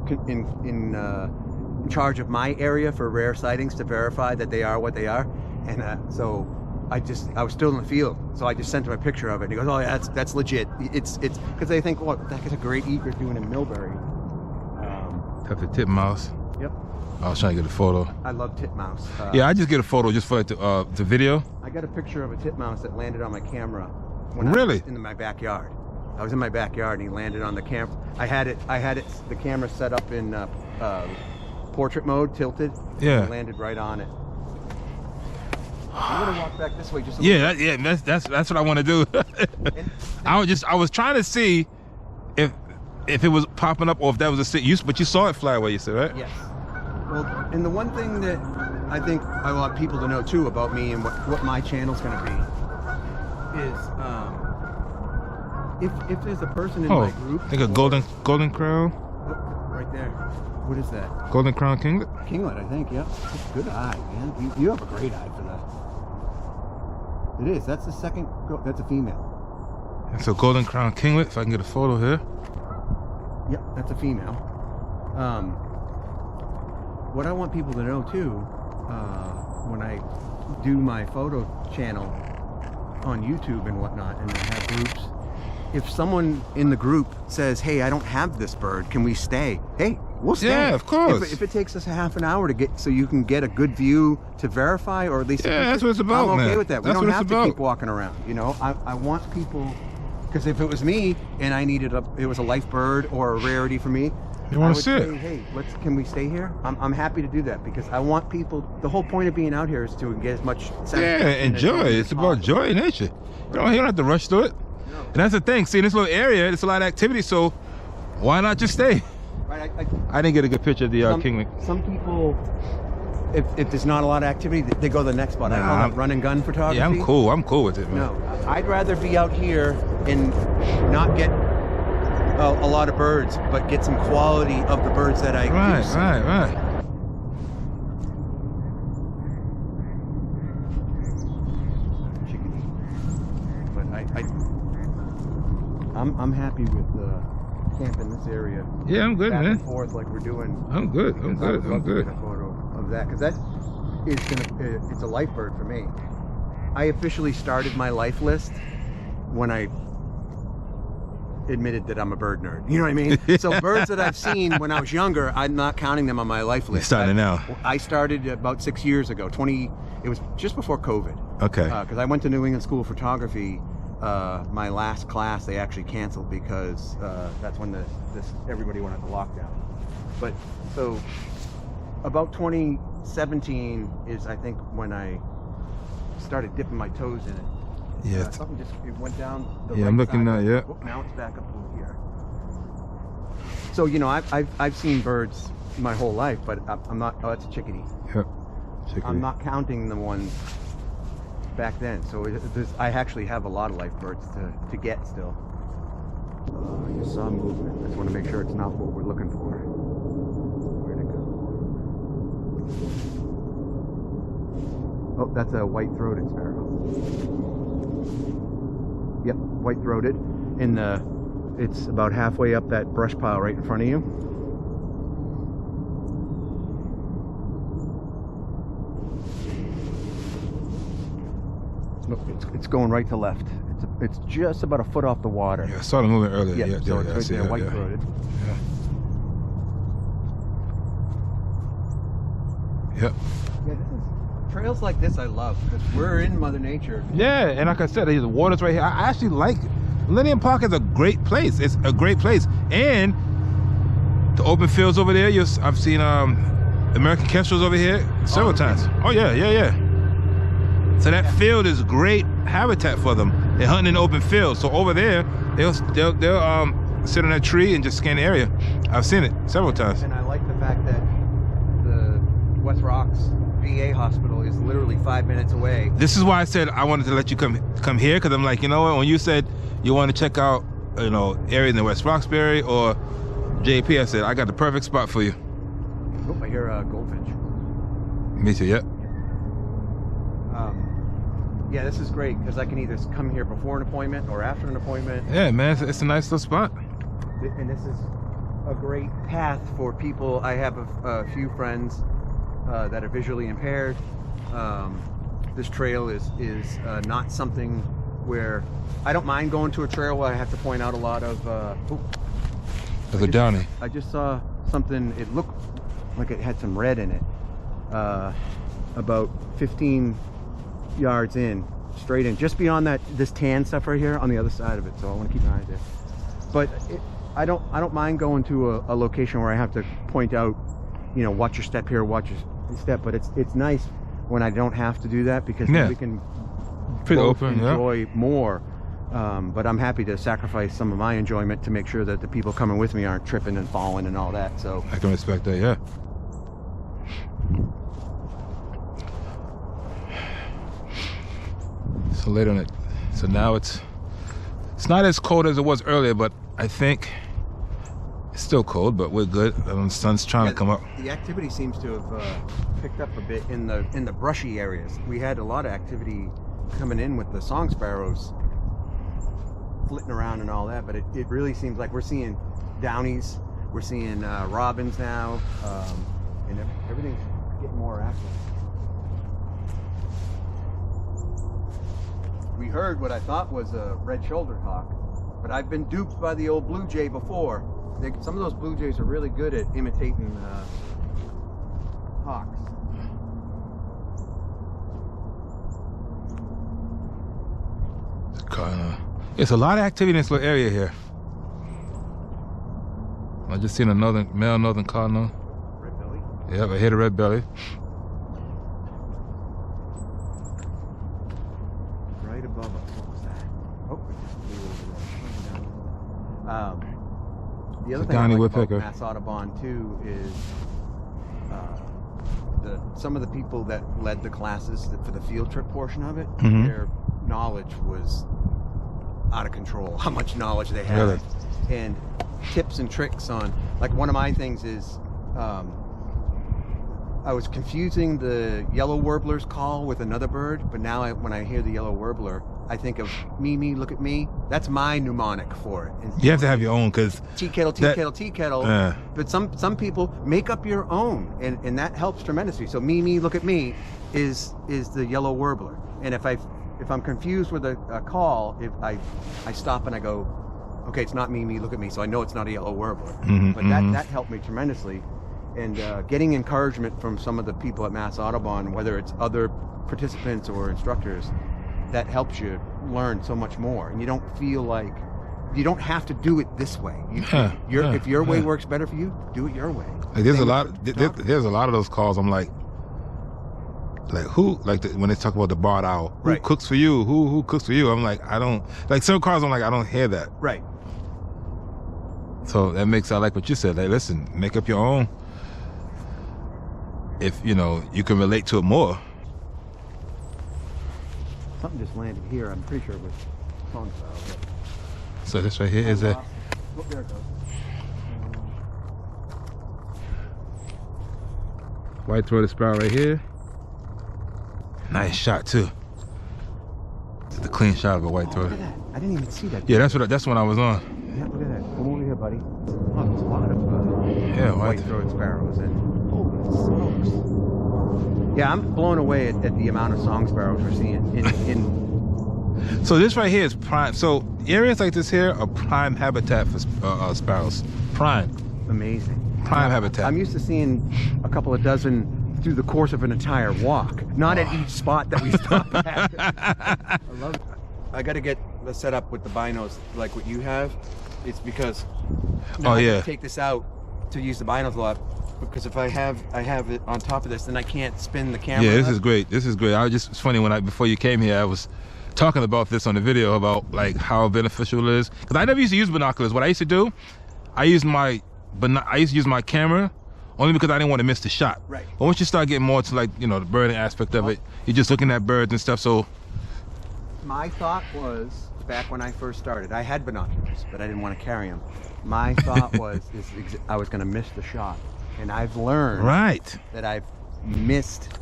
Speaker 2: in charge of my area for rare sightings to verify that they are what they are, and so I was still in the field, so I just sent him a picture of it, and he goes, oh yeah, that's legit. It's because they think, well, that is a great egret doing in Millbury.
Speaker 1: That's a titmouse.
Speaker 2: Yep.
Speaker 1: I was trying to get a photo.
Speaker 2: I love titmouse.
Speaker 1: Yeah, I just get a photo just for like the video.
Speaker 2: I got a picture of a titmouse that landed on my camera.
Speaker 1: Really?
Speaker 2: I was in my backyard. I was in my backyard and he landed on the camera. I had it. The camera set up in portrait mode, tilted.
Speaker 1: Yeah.
Speaker 2: He landed right on it. I'm gonna walk back this way just a
Speaker 1: Yeah, that's what I want to do. I was trying to see if it was popping up or if that was a sit. But you saw it fly away. You said, right?
Speaker 2: Yes. Well, and the one thing that I think I want people to know too about me and what my channel's gonna be is if there's a person in my group.
Speaker 1: I think a golden crown.
Speaker 2: Oh, right there. What is that?
Speaker 1: Golden crown kinglet.
Speaker 2: Kinglet, I think. Yeah. Good eye, man. You have a great eye for that. It is. That's the second. That's a female.
Speaker 1: That's a golden crown kinglet. If I can get a photo here.
Speaker 2: Yep, that's a female. What I want people to know too, when I do my photo channel on YouTube and whatnot, and I have groups, if someone in the group says, "Hey, I don't have this bird. Can we stay?" Hey, we'll stay.
Speaker 1: Yeah, of course.
Speaker 2: If it takes us a half an hour to get, so you can get a good view to verify, or at least
Speaker 1: that's what it's about,
Speaker 2: I'm okay
Speaker 1: man.
Speaker 2: with that.
Speaker 1: That's
Speaker 2: we don't
Speaker 1: what
Speaker 2: have
Speaker 1: it's
Speaker 2: to
Speaker 1: about.
Speaker 2: keep walking around. You know, I want people, because if it was me and I needed it was a life bird or a rarity for me,
Speaker 1: You want to
Speaker 2: I would
Speaker 1: sit?
Speaker 2: say, hey, can we stay here? I'm happy to do that because I want people. The whole point of being out here is to get as much.
Speaker 1: Yeah, enjoy. It's about joy in nature. You don't have to rush through it.
Speaker 2: No.
Speaker 1: And that's the thing. See, in this little area, there's a lot of activity, so why not just stay?
Speaker 2: Right.
Speaker 1: I didn't get a good picture of the kinglet.
Speaker 2: Some people, if there's not a lot of activity, they go to the next spot. I call that run and gun photography.
Speaker 1: Yeah, I'm cool. I'm cool with it, man.
Speaker 2: No, I'd rather be out here and not get a lot of birds, but get some quality of the birds that I do see.
Speaker 1: Right.
Speaker 2: But I'm happy with camp in this area.
Speaker 1: Yeah, I'm good,
Speaker 2: back
Speaker 1: man.
Speaker 2: and forth like we're doing.
Speaker 1: I'm good. I'm
Speaker 2: I would
Speaker 1: good. I'm
Speaker 2: love to
Speaker 1: good.
Speaker 2: get a photo of that because that is it's a life bird for me. I officially started my life list when I admitted that I'm a bird nerd. You know what I mean? So birds that I've seen when I was younger, I'm not counting them on my life list.
Speaker 1: You're starting now.
Speaker 2: I started about 6 years ago. It was just before COVID.
Speaker 1: Okay.
Speaker 2: Because I went to New England School of Photography. My last class they actually canceled because that's when everybody went into lockdown. But so about 2017 is I think when I started dipping my toes in it.
Speaker 1: Yeah.
Speaker 2: Something it went down the
Speaker 1: Yeah,
Speaker 2: right
Speaker 1: I'm looking
Speaker 2: side.
Speaker 1: now. Yeah.
Speaker 2: Oh, now it's back up over here. So you know I've seen birds my whole life, but I'm not. Oh, that's a chickadee.
Speaker 1: Yep.
Speaker 2: I'm not counting the ones back then. So I actually have a lot of life birds to get still. I just saw movement. I just want to make sure it's not what we're looking for. Where'd it go? Oh, that's a white-throated sparrow. Yep, white-throated. It's about halfway up that brush pile right in front of you. It's going right to left. It's just about a foot off the water.
Speaker 1: Yeah, I saw them moving earlier.
Speaker 2: Yeah, so it's
Speaker 1: I
Speaker 2: right
Speaker 1: see
Speaker 2: there,
Speaker 1: that,
Speaker 2: white-throated.
Speaker 1: Yep.
Speaker 2: Yeah, trails like this I love because we're in Mother Nature.
Speaker 1: Yeah, and like I said, the water's right here. I actually like Millennium Park is a great place. It's a great place, and the open fields over there. I've seen American kestrels over here several times. Oh yeah. So that field is great habitat for them. They're hunting in open fields. So over there, they'll sit on that tree and just scan the area. I've seen it several times.
Speaker 2: And I like the fact that the West Rox VA hospital is literally 5 minutes away.
Speaker 1: This is why I said I wanted to let you come here, because I'm like, you know what? When you said you want to check out, areas in West Roxbury or JP, I said I got the perfect spot for you.
Speaker 2: Oh, I hear a goldfinch.
Speaker 1: Me too. Yep.
Speaker 2: Yeah, this is great because I can either come here before an appointment or after an appointment.
Speaker 1: Yeah, man, it's a nice little spot.
Speaker 2: And this is a great path for people. I have a few friends that are visually impaired. This trail is not something where I don't mind going to a trail where I have to point out a lot of.
Speaker 1: There's a downy.
Speaker 2: I just saw something. It looked like it had some red in it. About 15 yards in, straight in, just beyond this tan stuff right here on the other side of it. So I want to keep an eye there. But I don't mind going to a location where I have to point out, you know, watch your step here, watch your step. But it's nice when I don't have to do that, because then we can enjoy more. But I'm happy to sacrifice some of my enjoyment to make sure that the people coming with me aren't tripping and falling and all that. So
Speaker 1: I can respect that, yeah. So later on it, so now it's not as cold as it was earlier, but I think it's still cold, but we're good. The sun's trying to come up.
Speaker 2: The activity seems to have picked up a bit in the brushy areas. We had a lot of activity coming in with the song sparrows flitting around and all that, but it really seems like we're seeing downies, we're seeing robins now, and everything's getting more active. We heard what I thought was a red-shouldered hawk, but I've been duped by the old blue jay before. Some of those blue jays are really good at imitating hawks.
Speaker 1: It's a lot of activity in this little area here. I just seen a male northern cardinal.
Speaker 2: Red belly?
Speaker 1: Yep, I hit a red belly.
Speaker 2: Right above us. What was that? Oh, it just flew over there. The other thing I like about Mass Audubon too is some of the people that led the classes for the field trip portion of it, their knowledge was out of control, how much knowledge they had.
Speaker 1: Really?
Speaker 2: And tips and tricks on, like, one of my things is I was confusing the yellow warbler's call with another bird, but now when I hear the yellow warbler, I think of me, look at me. That's my mnemonic for it. And
Speaker 1: you have to have your own, because
Speaker 2: tea kettle. But some people make up your own, and that helps tremendously. So me, look at me is the yellow warbler. And if I'm confused with a call, if I stop and I go, okay, it's not me, look at me, so I know it's not a yellow warbler. But that helped me tremendously. And getting encouragement from some of the people at Mass Audubon, whether it's other participants or instructors, that helps you learn so much more. And you don't feel like you don't have to do it this way. If your way works better for you, do it your way.
Speaker 1: Like there's a lot of those calls. I'm like who, when they talk about the barred owl, who cooks for you? Who cooks for you? I'm like, I don't, like, some calls I'm like, I don't hear that.
Speaker 2: Right.
Speaker 1: So that makes, I like what you said. Like, listen, make up your own. If you know you can relate to it more.
Speaker 2: Something just landed here. I'm pretty sure it was song style.
Speaker 1: So this right here is a.
Speaker 2: Oh, there it goes.
Speaker 1: White-throated sparrow right here. Nice shot too. It's a clean shot of a white-throated.
Speaker 2: Look at that. I didn't even see that.
Speaker 1: Yeah, that's what I was on.
Speaker 2: Yeah, look at that. Come over here, buddy. Oh, there's a lot of white-throated sparrows, and holy smokes. Yeah, I'm blown away at the amount of song sparrows we're seeing in
Speaker 1: So this right here is prime. So areas like this here are prime habitat for sparrows. Prime.
Speaker 2: Amazing.
Speaker 1: Prime habitat.
Speaker 2: I'm used to seeing a couple of dozen through the course of an entire walk, not at each spot that we stop at. I love it. I got to get the setup with the binos like what you have. It's because I can take this out to use the binos a lot. Because if I have it on top of this, then I can't spin the camera.
Speaker 1: Yeah, this is great. This is great. It's funny before you came here, I was talking about this on the video about like how beneficial it is. Because I never used to use binoculars. What I used to do, I used to use my camera only because I didn't want to miss the shot.
Speaker 2: Right.
Speaker 1: But once you start getting more to, like, you know, the birding aspect of it, you're just looking at birds and stuff. So
Speaker 2: my thought was, back when I first started, I had binoculars, but I didn't want to carry them. My thought was I was going to miss the shot. And I've learned that I've missed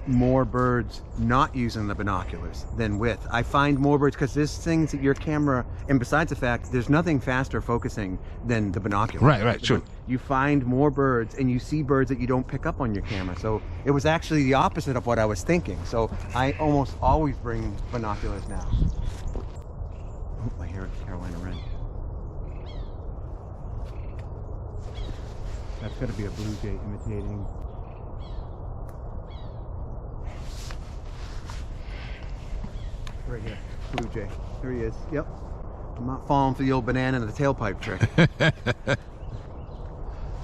Speaker 2: more birds not using the binoculars than with. I find more birds because there's things that your camera, and besides the fact, there's nothing faster focusing than the binoculars.
Speaker 1: Right, true.
Speaker 2: You find more birds and you see birds that you don't pick up on your camera. So it was actually the opposite of what I was thinking. So I almost always bring binoculars now. Oh, I hear a Carolina wren. That's got to be a blue jay imitating. Right here, blue jay. There he is. Yep. I'm not falling for the old banana in the tailpipe trick.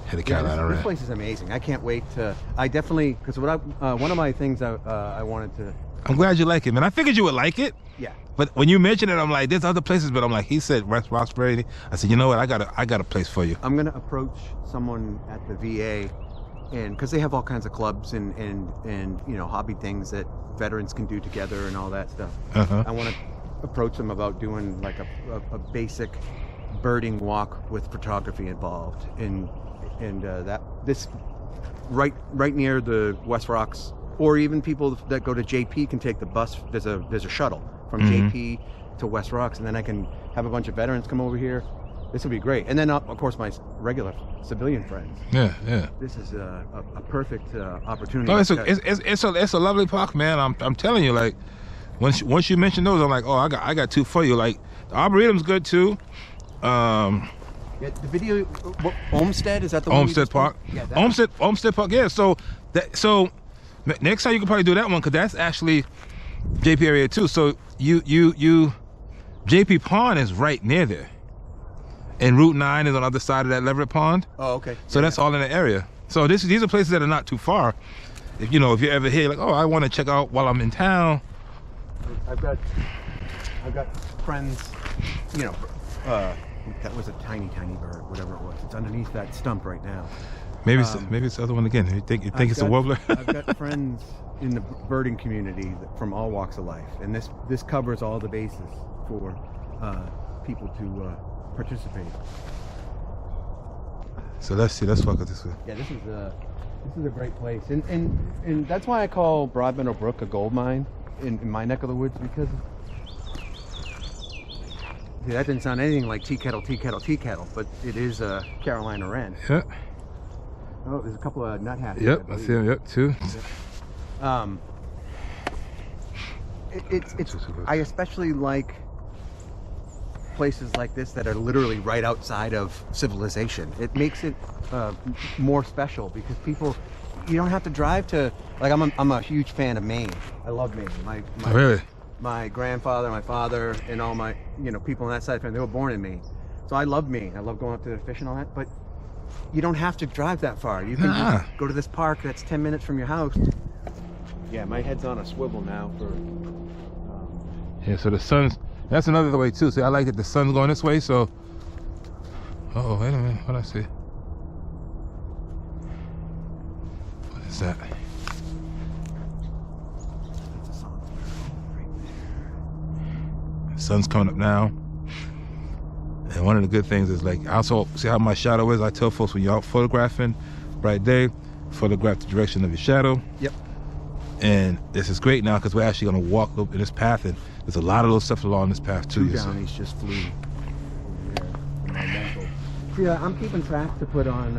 Speaker 1: Hit a Carolina
Speaker 2: this place is amazing. I can't wait to. I definitely, because what one of my things I wanted to.
Speaker 1: I'm glad you like it, man. I figured you would like it.
Speaker 2: Yeah.
Speaker 1: But when you mentioned it, I'm like, there's other places, but I'm like, he said West Roxbury. I said, you know what? I got a place for you.
Speaker 2: I'm gonna approach someone at the VA, and because they have all kinds of clubs and you know, hobby things that veterans can do together and all that stuff. I want to approach them about doing like a basic birding walk with photography involved, and that this right near the West Rocks, or even people that go to JP can take the bus. There's a shuttle from JP to West Rocks, and then I can have a bunch of veterans come over here. This would be great. And then of course my regular civilian friends.
Speaker 1: Yeah.
Speaker 2: This is a perfect opportunity.
Speaker 1: Oh, it's a lovely park, man. I'm telling you, like once you mention those, I'm like, oh, I got two for you. Like the Arboretum's good too.
Speaker 2: Yeah, the video, Olmsted, is that the one?
Speaker 1: Olmsted Park.
Speaker 2: Yeah,
Speaker 1: Olmsted Park. Yeah. So next time you can probably do that one, because that's actually JP area too. So you JP Pond is right near there, and Route 9 is on the other side of that Leverett Pond.
Speaker 2: Oh, okay.
Speaker 1: So that's all in the area. So these are places that are not too far. If you're ever here, like, oh, I want to check out while I'm in town.
Speaker 2: I've got friends, you know. That was a tiny bird, whatever it was. It's underneath that stump right now.
Speaker 1: Maybe it's the other one again. You think it's a warbler?
Speaker 2: I've got friends in the birding community from all walks of life, and this covers all the bases for people to participate.
Speaker 1: So let's see. Let's walk up this way.
Speaker 2: Yeah, this is a great place, and that's why I call Broadmeadow Brook a gold mine in my neck of the woods, because. See, that didn't sound anything like tea kettle, but it is a Carolina wren.
Speaker 1: Yeah.
Speaker 2: Oh, there's a couple of nuthatches.
Speaker 1: Yep, I see them. Yep, two.
Speaker 2: I especially like places like this that are literally right outside of civilization. It makes it more special, because you don't have to drive to. Like I'm a huge fan of Maine. I love Maine.
Speaker 1: Really?
Speaker 2: My grandfather, my father, and all my people on that side of the family, they were born in Maine. So I love Maine. I love going up to the fish and all that. But you don't have to drive that far. You can just go to this park that's 10 minutes from your house. Yeah, my head's on a swivel now for.
Speaker 1: Yeah, so the sun's. That's another way too. See, I like that the sun's going this way. So. Oh, wait a minute. What I see? What is that? Sun's coming up now, and one of the good things is, like, I also see how my shadow is. I tell folks, when you're out photographing bright day, photograph the direction of your shadow.
Speaker 2: Yep.
Speaker 1: And this is great now, because we're actually going to walk up in this path, and there's a lot of little stuff along this path too.
Speaker 2: Two downies just flew over there. Yeah, I'm keeping track to put on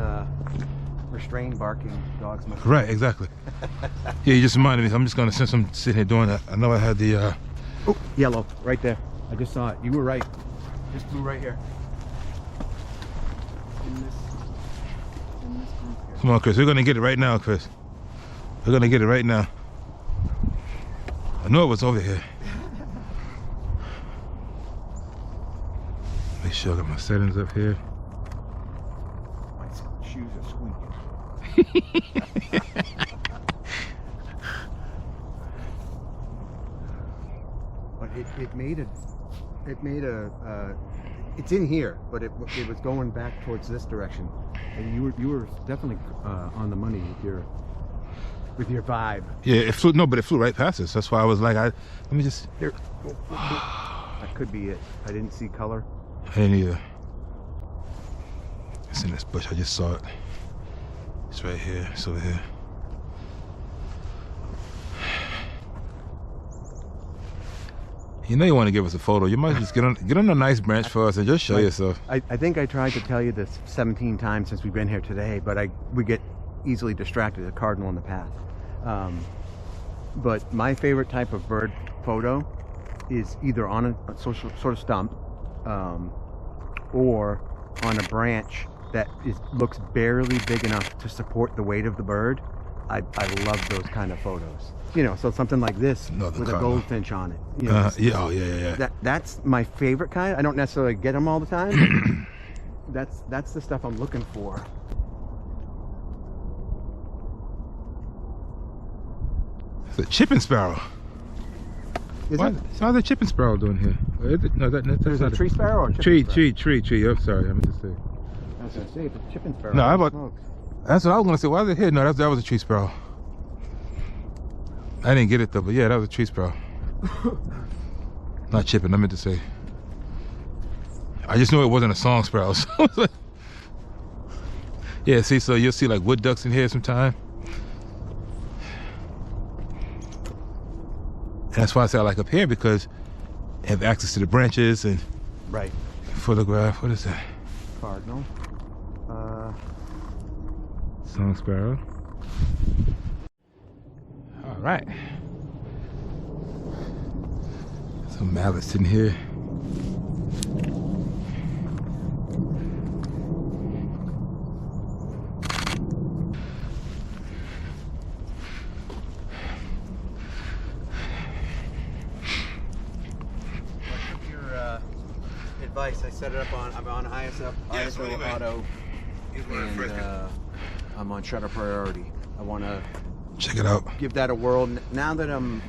Speaker 2: restrained barking dogs.
Speaker 1: Right, exactly. Yeah, you just reminded me. I'm just going to, since I'm sitting here doing that, I know I had the
Speaker 2: oh, yellow, right there. I just saw it. You were right. Just flew right here. In this group here.
Speaker 1: Come on, Chris. We're going to get it right now, Chris. We're going to get it right now. I know it was over here. Make sure I got my settings up here.
Speaker 2: My shoes are squeaking. But it made a it's in here, but it was going back towards this direction, and you were definitely on the money with your vibe.
Speaker 1: Yeah, it flew. No, but it flew right past us. That's why I was like, let me just.
Speaker 2: There. That could be it. I didn't see color.
Speaker 1: I didn't either. It's in this bush. I just saw it. It's right here. It's over here. You know you want to give us a photo. You might just get on a nice branch for us and just show yourself.
Speaker 2: I think I tried to tell you this 17 times since we've been here today, but we get easily distracted. A cardinal in the path. But my favorite type of bird photo is either on a sort of stump, or on a branch that looks barely big enough to support the weight of the bird, I love those kind of photos. You know, so something like this with a goldfinch on it. You know,
Speaker 1: yeah.
Speaker 2: That's my favorite kind. I don't necessarily get them all the time. That's the stuff I'm looking for.
Speaker 1: It's a chipping sparrow. How's the chipping sparrow doing here? No, that's not
Speaker 2: a tree sparrow or tree.
Speaker 1: I'm sorry, I meant to say.
Speaker 2: I was gonna say it's a chipping sparrow.
Speaker 1: No, that's what I was gonna say. Why is it here? No, that was a tree sparrow. I didn't get it though, but yeah, that was a tree sparrow. Not chipping, I meant to say. I just knew it wasn't a song sparrow. So yeah, see, so you'll see like wood ducks in here sometime. And that's why I say I like up here, because you have access to the branches and
Speaker 2: right.
Speaker 1: Photograph. What is that?
Speaker 2: Cardinal.
Speaker 1: Song sparrow. All right. Some mallets in here.
Speaker 2: Advice. I set it up on. I'm on ISO Auto, and I'm on shutter priority. I want to
Speaker 1: check it out.
Speaker 2: Give that a whirl. Now that I'm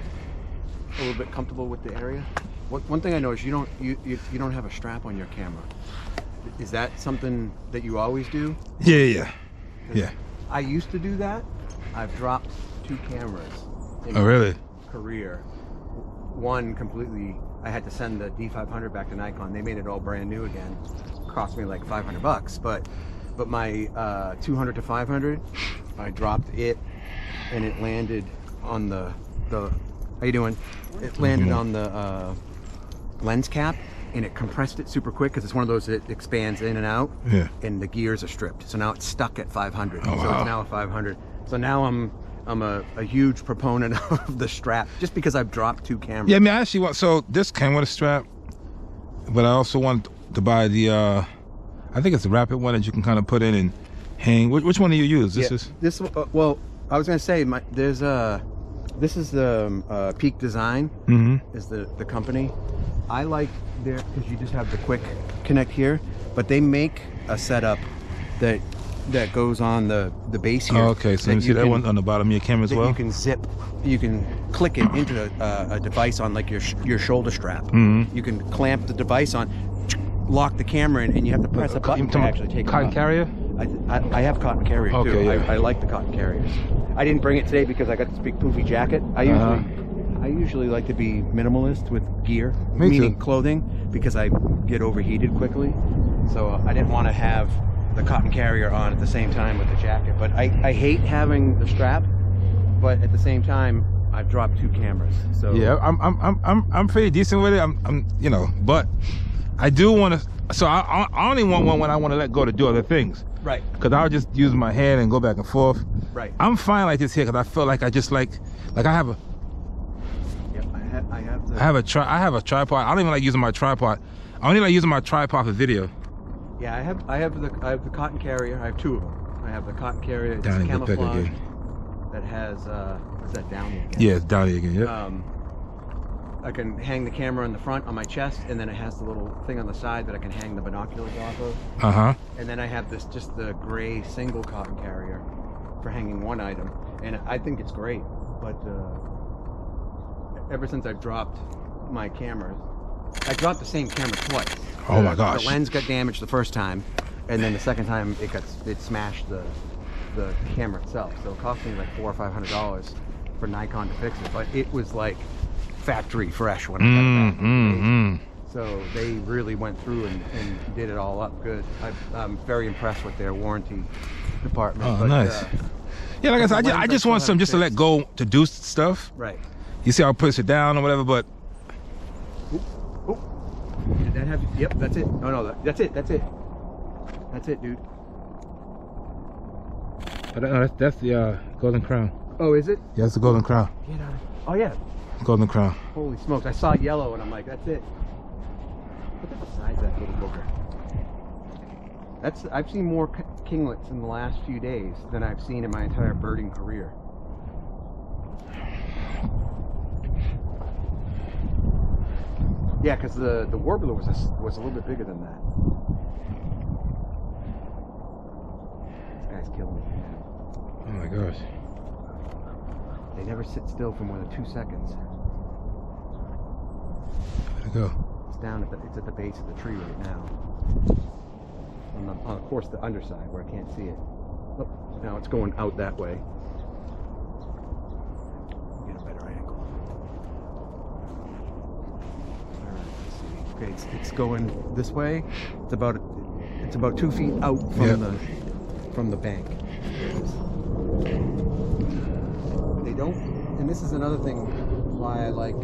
Speaker 2: a little bit comfortable with the area. One thing I know is you don't have a strap on your camera. Is that something that you always do?
Speaker 1: Yeah.
Speaker 2: I used to do that. I've dropped 2 cameras in
Speaker 1: really?
Speaker 2: my career. One completely. I had to send the D500 back to Nikon. They made it all brand new again. Cost me like $500, but my 200 to 500, I dropped it, and it landed on the. How you doing? It landed on the lens cap, and it compressed it super quick because it's one of those that expands in and out.
Speaker 1: Yeah. And
Speaker 2: the gears are stripped, so now it's stuck at 500.
Speaker 1: Oh,
Speaker 2: so
Speaker 1: wow.
Speaker 2: it's now a 500. So now I'm a huge proponent of the strap, just because I've dropped 2 cameras.
Speaker 1: Yeah, I mean, I actually want, so this came with a strap, but I also want to buy the, I think it's the rapid one that you can kind of put in and hang. Which one do you use?
Speaker 2: This well, I was gonna say, this is the Peak Design, is the company. I like their, because you just have the quick connect here, but they make a setup that goes on the base here.
Speaker 1: Oh, okay, so you see that one on the bottom of your camera as well?
Speaker 2: You can click it into a device on like your shoulder strap. You can clamp the device on, lock the camera in, and you have to press a button to actually take it
Speaker 1: cotton
Speaker 2: off.
Speaker 1: carrier?
Speaker 2: I have cotton carrier too.
Speaker 1: Okay, yeah.
Speaker 2: I like the cotton carriers. I didn't bring it today because I got this big poofy jacket. I usually like to be minimalist with gear, meaning clothing, because I get overheated quickly. So I didn't want to have the cotton carrier on at the same time with the jacket. But I hate having the strap, but at the same time I've dropped 2 cameras. So
Speaker 1: yeah, I'm pretty decent with it. I'm you know, but I do want to. So I only want one when I want to let go to do other things.
Speaker 2: Right.
Speaker 1: Because I'll just use my hand and go back and forth.
Speaker 2: Right.
Speaker 1: I'm fine like this here because I feel like I just like I have a.
Speaker 2: Yep.
Speaker 1: I have a tripod. I don't even like using my tripod. I only like using my tripod for video.
Speaker 2: Yeah, I have the cotton carrier. I have 2 of them. I have the cotton carrier. It's
Speaker 1: Downey
Speaker 2: camouflage
Speaker 1: again.
Speaker 2: that has is that Downey again?
Speaker 1: Yeah, it's Downey again. Yep.
Speaker 2: I can hang the camera in the front on my chest, and then it has the little thing on the side that I can hang the binoculars off of. And then I have just the gray single cotton carrier for hanging one item, and I think it's great. But ever since I've dropped my cameras, I dropped the same camera twice.
Speaker 1: Oh my gosh!
Speaker 2: The lens got damaged the first time, and then the second time it smashed the camera itself. So it cost me like $400 or $500 for Nikon to fix it, but it was like factory fresh when I got it back. So they really went through and did it all up good. I'm very impressed with their warranty department.
Speaker 1: Oh, nice. Yeah, like I said, I just want some just to let go to do stuff.
Speaker 2: Right.
Speaker 1: You see, I'll push it down or whatever, but.
Speaker 2: Did that have? Yep, that's it. Oh no, that's it. That's it, dude.
Speaker 1: That's the Golden Crown.
Speaker 2: Oh, is it?
Speaker 1: Yeah, it's the Golden Crown.
Speaker 2: Get out. Oh yeah.
Speaker 1: Golden Crown.
Speaker 2: Holy smokes! I saw yellow and I'm like, that's it. Look at the size of that little booger. I've seen more kinglets in the last few days than I've seen in my entire birding career. Yeah, because the warbler was a little bit bigger than that. This guy's killing me.
Speaker 1: Oh my gosh.
Speaker 2: They never sit still for more than 2 seconds.
Speaker 1: Where'd it go?
Speaker 2: It's at the base of the tree right now. On of course the underside where I can't see it. Oh, now it's going out that way. Get a better angle. Alright, let's see. Okay, it's going this way. It's about 2 feet out from the bank. They don't, and this is another thing why I like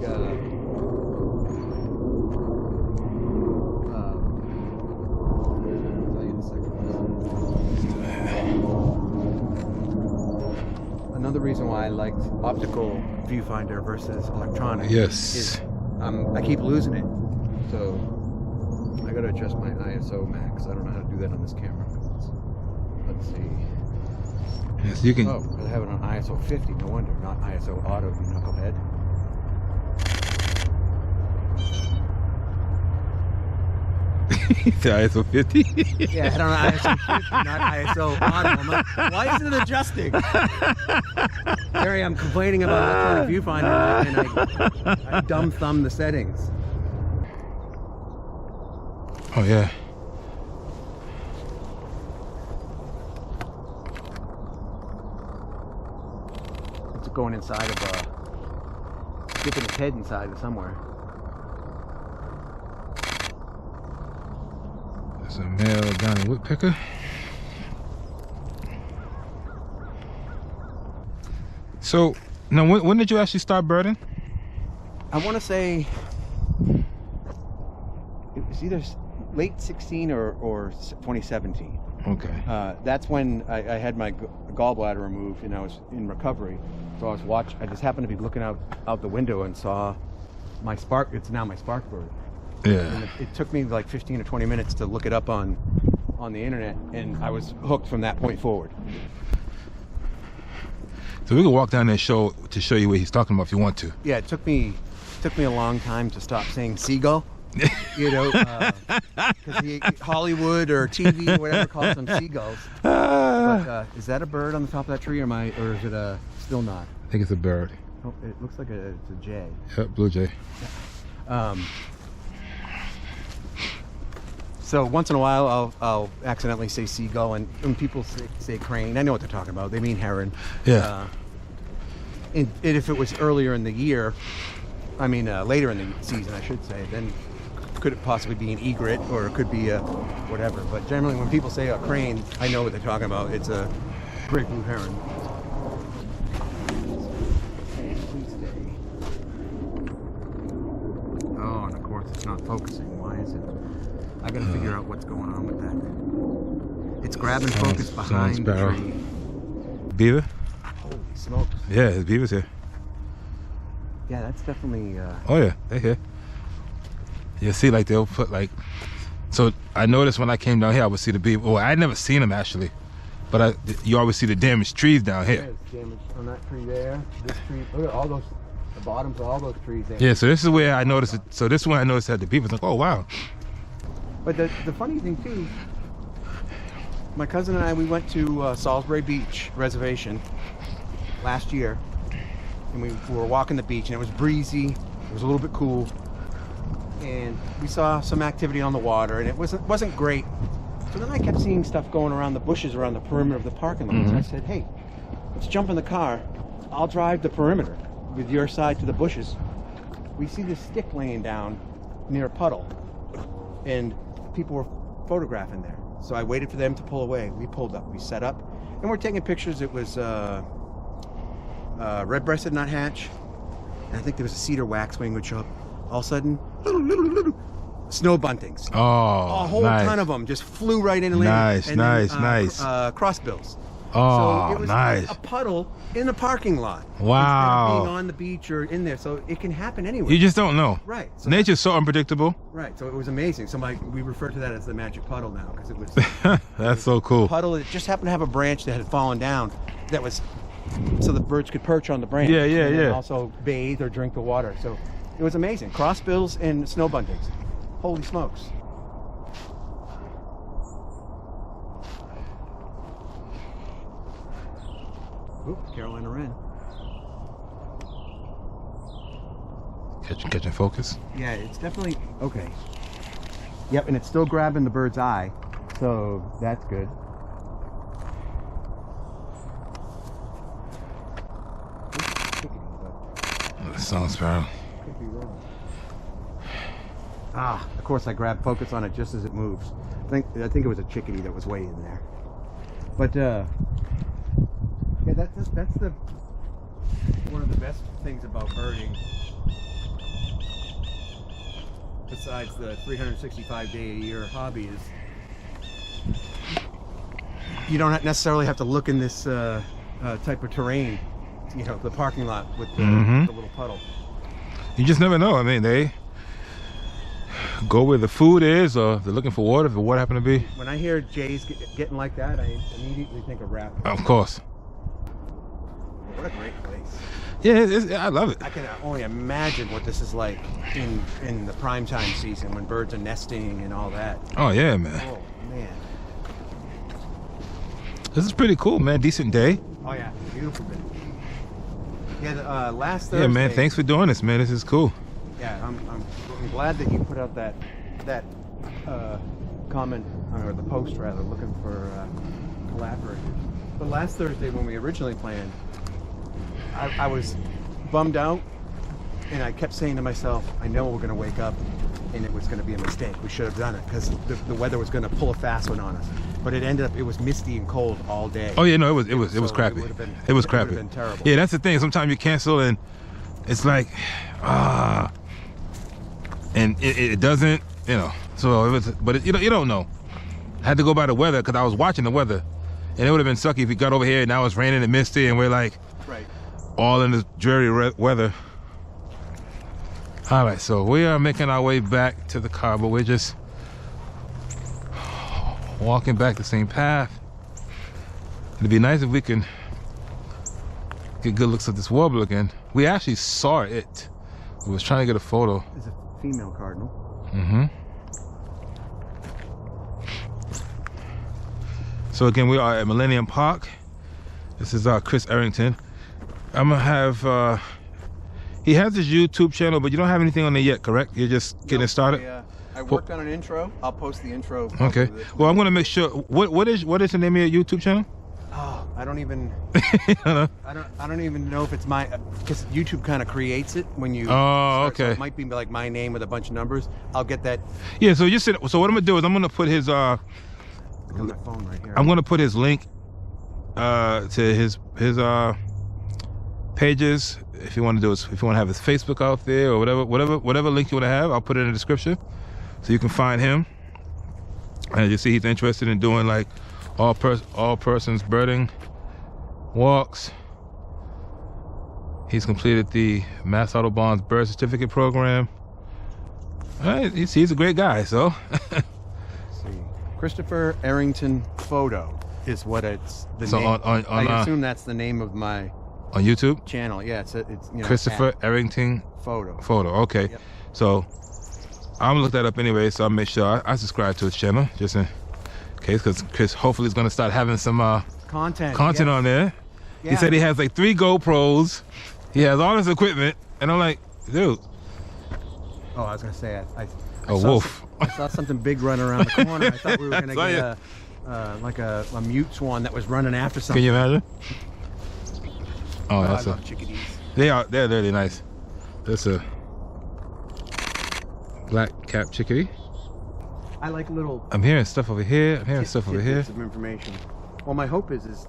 Speaker 2: another reason why I liked optical viewfinder versus electronic.
Speaker 1: Yes.
Speaker 2: Is I keep losing it, so I gotta adjust my ISO max. I don't know how to do that on this camera. Let's see.
Speaker 1: Yes, you can.
Speaker 2: Oh, I have it on ISO 50. No wonder, not ISO auto. You knucklehead.
Speaker 1: The ISO 50?
Speaker 2: Yeah, I had it on ISO 50, not ISO auto. I'm like, why isn't it adjusting? There I am complaining about electronic viewfinder, and I dumb thumb the settings.
Speaker 1: Oh yeah.
Speaker 2: It's going inside of dipping its head inside of somewhere.
Speaker 1: There's a male downy woodpecker. So, now when did you actually start birding?
Speaker 2: I want to say it was either late 16 or 2017.
Speaker 1: Okay.
Speaker 2: That's when I had my gallbladder removed and I was in recovery. So I just happened to be looking out the window and saw my spark. It's now my spark bird.
Speaker 1: Yeah.
Speaker 2: And it took me like 15 or 20 minutes to look it up on the internet, and I was hooked from that point forward.
Speaker 1: So we can walk down there to show you what he's talking about if you want to.
Speaker 2: Yeah, it took me a long time to stop saying seagull. You know, because Hollywood or TV or whatever calls them seagulls. But is that a bird on the top of that tree, or is it still not?
Speaker 1: I think it's a bird.
Speaker 2: Oh, it looks like it's a jay.
Speaker 1: Yep, blue jay.
Speaker 2: So once in a while, I'll accidentally say seagull, and when people say crane, I know what they're talking about. They mean heron.
Speaker 1: Yeah.
Speaker 2: And if it was earlier in the year, I mean later in the season, I should say, then could it possibly be an egret, or it could be a whatever. But generally, when people say a crane, I know what they're talking about. It's a great blue heron. Please stay. Oh, and of course it's not focusing. Why is it? I gotta figure out what's going on with that. It's grabbing focus behind the tree.
Speaker 1: Beaver?
Speaker 2: Holy smokes.
Speaker 1: Yeah, there's beavers here.
Speaker 2: Yeah, that's definitely...
Speaker 1: Oh yeah, they're here. You see, like they'll put like... So I noticed when I came down here, I would see the beaver. Well, I'd never seen them actually. But you always see the damaged trees down here.
Speaker 2: There's damage on that tree there. This tree, look at all those, the bottoms of all those trees there.
Speaker 1: Yeah, so this is where I noticed it. So this one I noticed had the beavers. Like, oh wow.
Speaker 2: But the funny thing too, my cousin and I, we went to Salisbury Beach Reservation last year, and we were walking the beach, and it was breezy, it was a little bit cool, and we saw some activity on the water, and it wasn't great. So then I kept seeing stuff going around the bushes around the perimeter of the parking lot. So I said, hey, let's jump in the car, I'll drive the perimeter with your side to the bushes. We see this stick laying down near a puddle, and people were photographing there. So I waited for them to pull away. We pulled up, we set up, and we're taking pictures. It was red-breasted nuthatch, and I think there was a cedar waxwing would show up. All of a sudden, little snow buntings.
Speaker 1: Oh,
Speaker 2: a whole ton of them just flew right in and landed.
Speaker 1: Nice.
Speaker 2: Crossbills.
Speaker 1: Oh,
Speaker 2: so it was
Speaker 1: nice.
Speaker 2: a puddle in the parking lot.
Speaker 1: Wow.
Speaker 2: Instead of being on the beach or in there, so it can happen anywhere.
Speaker 1: You just don't know.
Speaker 2: Right. So
Speaker 1: Nature's so unpredictable.
Speaker 2: right. So it was amazing. So we refer to that as the magic puddle now because it was
Speaker 1: That's so cool.
Speaker 2: puddle. It just happened to have a branch that had fallen down. That was so the birds could perch on the branch.
Speaker 1: Yeah, yeah,
Speaker 2: and then
Speaker 1: yeah.
Speaker 2: also bathe or drink the water. So it was amazing. Crossbills and snow buntings. Holy smokes. Oop, Carolina Wren.
Speaker 1: Catching focus.
Speaker 2: Yeah, it's definitely okay. Yep, and it's still grabbing the bird's eye, so that's good.
Speaker 1: The song sparrow.
Speaker 2: Could be wrong. Ah, of course I grabbed focus on it just as it moves. I think it was a chickadee that was way in there. But yeah, that's the one of the best things about birding. Besides the 365-day-a-year hobby is you don't necessarily have to look in this type of terrain. You know, the parking lot with the little puddle.
Speaker 1: You just never know. I mean, they go where the food is, or they're looking for water if the water happen to be.
Speaker 2: When I hear jays getting like that, I immediately think of rapids.
Speaker 1: Of course.
Speaker 2: What a great place.
Speaker 1: Yeah, I love it.
Speaker 2: I can only imagine what this is like in the primetime season when birds are nesting and all that.
Speaker 1: Oh yeah, man.
Speaker 2: Oh man.
Speaker 1: This is pretty cool, man. Decent day.
Speaker 2: Oh yeah, beautiful day. Yeah, last Thursday.
Speaker 1: Yeah, man. Thanks for doing this, man. This is cool.
Speaker 2: Yeah, I'm glad that you put out that comment or the post rather, looking for collaborators. But last Thursday when we originally planned, I was bummed out, and I kept saying to myself, I know we're going to wake up and it was going to be a mistake. We should have done it because the weather was going to pull a fast one on us. But it ended up, it was misty and cold all day.
Speaker 1: Oh yeah, no, it was crappy. It was crappy.
Speaker 2: It would have been terrible.
Speaker 1: Yeah, that's the thing. Sometimes you cancel and it's like, and it doesn't, you know. So it was, but you don't know. I had to go by the weather because I was watching the weather, and it would have been sucky if we got over here and now it's raining and misty and we're like,
Speaker 2: right,
Speaker 1: all in this dreary weather. All right, so we are making our way back to the car, but we're just walking back the same path. It'd be nice if we can get good looks at this warbler again. We actually saw it. We was trying to get a photo.
Speaker 2: It's a female cardinal.
Speaker 1: Mm-hmm. So again, we are at Millennium Park. This is Chris Errington. I'm gonna have, he has his YouTube channel, but you don't have anything on there yet, correct? You're just getting it started?
Speaker 2: I worked on an intro. I'll post the intro.
Speaker 1: Okay. Well, I'm gonna make sure. What is the name of your YouTube channel?
Speaker 2: Oh, I don't even.
Speaker 1: I
Speaker 2: don't even know if it's my, because YouTube kind of creates it when you.
Speaker 1: Oh,
Speaker 2: start, so
Speaker 1: okay.
Speaker 2: it might be like my name with a bunch of numbers. I'll get that.
Speaker 1: Yeah. So so what I'm gonna do is I'm gonna put his
Speaker 2: I got my phone right here.
Speaker 1: I'm gonna put his link to his pages. If you want to do it, if you want to have his Facebook out there or whatever link you want to have, I'll put it in the description so you can find him. And you see he's interested in doing like all persons birding walks. He's completed the Mass Audubon's bird certificate program. All right, he's a great guy. So
Speaker 2: Let's see, Christopher Errington photo is what it's the
Speaker 1: so
Speaker 2: name.
Speaker 1: on
Speaker 2: I assume that's the name of my
Speaker 1: on YouTube.
Speaker 2: channel. Yeah, it's you know,
Speaker 1: Christopher Errington
Speaker 2: photo.
Speaker 1: Okay.
Speaker 2: Yep.
Speaker 1: So I'm gonna look that up anyway, so I'll make sure I subscribe to his channel just in case, because Chris hopefully is gonna start having some
Speaker 2: content
Speaker 1: yes. on there.
Speaker 2: Yeah.
Speaker 1: He said he has like 3 GoPros. He has all his equipment, and I'm like, dude.
Speaker 2: Oh, I was gonna say I
Speaker 1: A
Speaker 2: saw
Speaker 1: wolf.
Speaker 2: I saw something big running around the corner. I thought we were gonna
Speaker 1: Saw
Speaker 2: get like a mute swan that was running after something.
Speaker 1: Can you imagine? Oh,
Speaker 2: I
Speaker 1: that's
Speaker 2: love chickadees.
Speaker 1: they're really nice. That's a black cap chickadee.
Speaker 2: I like little.
Speaker 1: I'm hearing stuff over here. I'm hearing stuff over here.
Speaker 2: tidbits of information. Well, my hope is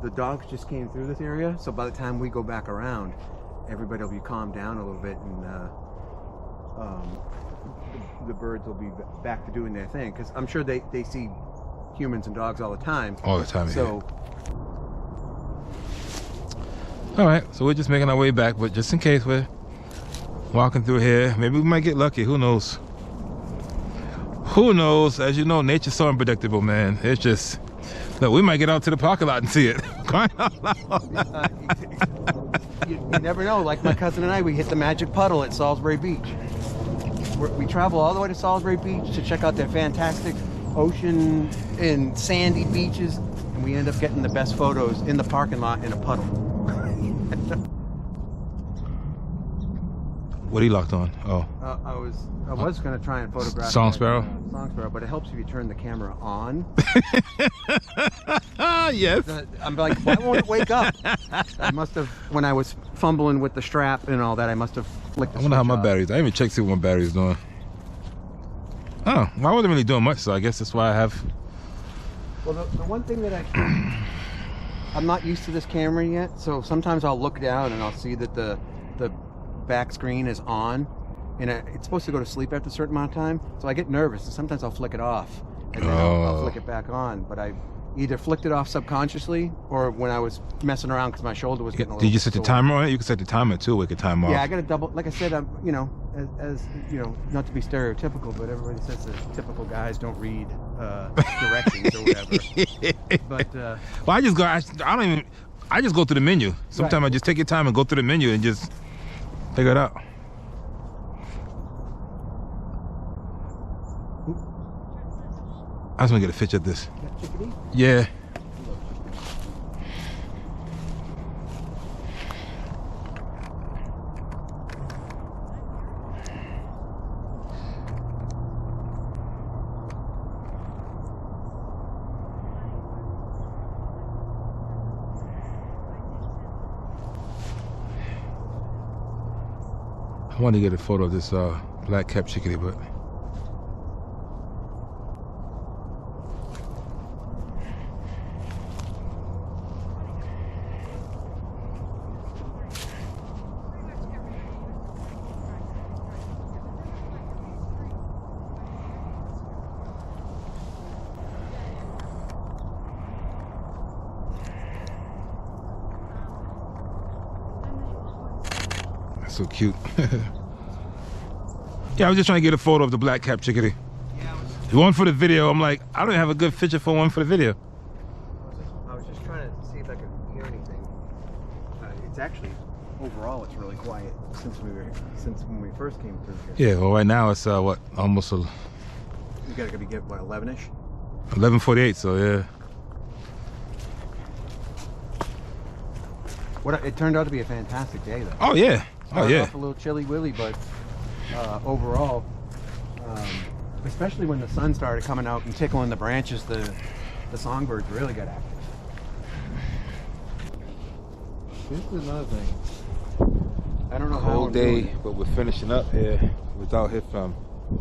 Speaker 2: the dogs just came through this area, so by the time we go back around, everybody will be calmed down a little bit, and the birds will be back to doing their thing. Because I'm sure they see humans and dogs all the time.
Speaker 1: All the time.
Speaker 2: So
Speaker 1: All right, so we're just making our way back, but just in case we're walking through here, maybe we might get lucky. Who knows? Who knows? As you know, nature's so unpredictable, man. It's just, look, we might get out to the parking lot and see it.
Speaker 2: You never know. Like my cousin and I, we hit the magic puddle at Salisbury Beach. We travel all the way to Salisbury Beach to check out their fantastic ocean and sandy beaches, and we end up getting the best photos in the parking lot in a puddle.
Speaker 1: What are you locked on? Oh.
Speaker 2: I was going to try and photograph
Speaker 1: Song sparrow?
Speaker 2: Song sparrow, but it helps if you turn the camera on.
Speaker 1: Yes.
Speaker 2: I'm like, why won't it wake up? I must have, when I was fumbling with the strap and all that, I must have flicked the
Speaker 1: I wonder how my
Speaker 2: off.
Speaker 1: batteries. I didn't even check to see what my battery's doing. Oh, well, I wasn't really doing much, so I guess that's why I have.
Speaker 2: Well, the one thing that I'm not used to this camera yet, so sometimes I'll look down and I'll see that the back screen is on, and it's supposed to go to sleep after a certain amount of time, so I get nervous, and sometimes I'll flick it off, and then I'll flick it back on, but I either flicked it off subconsciously, or when I was messing around because my shoulder was getting a little
Speaker 1: Did you set the
Speaker 2: sore.
Speaker 1: timer on it? You can set the timer too, we could time off.
Speaker 2: Yeah, I got to double, like I said, I'm, you know, as you know, not to be stereotypical, but everybody says that typical guys don't read directions or whatever. But
Speaker 1: well, I just go through the menu. Sometimes
Speaker 2: Right.
Speaker 1: I just take your time and go through the menu and just figure it out. I just want to get a picture of this.
Speaker 2: chickadee?
Speaker 1: Yeah. I wanted to get a photo of this black cap chickadee, but that's so cute. Yeah, I was just trying to get a photo of the black cap chickadee.
Speaker 2: Yeah,
Speaker 1: One for the video. I'm like, I don't even have a good picture for one for the video.
Speaker 2: I was just trying to see if I could hear anything. It's actually, overall, it's really quiet since when we first came through here.
Speaker 1: Yeah, well, right now it's what, almost
Speaker 2: You gotta be what, 11-ish?
Speaker 1: 11:48. So yeah.
Speaker 2: It turned out to be a fantastic day, though.
Speaker 1: Oh yeah. Oh
Speaker 2: Started
Speaker 1: yeah.
Speaker 2: off a little chilly willy, but overall, especially when the sun started coming out and tickling the branches, the songbirds really got active. This is another thing. I don't know how
Speaker 1: Whole
Speaker 2: I'm doing
Speaker 1: day,
Speaker 2: it.
Speaker 1: but we're finishing up here. We was out here from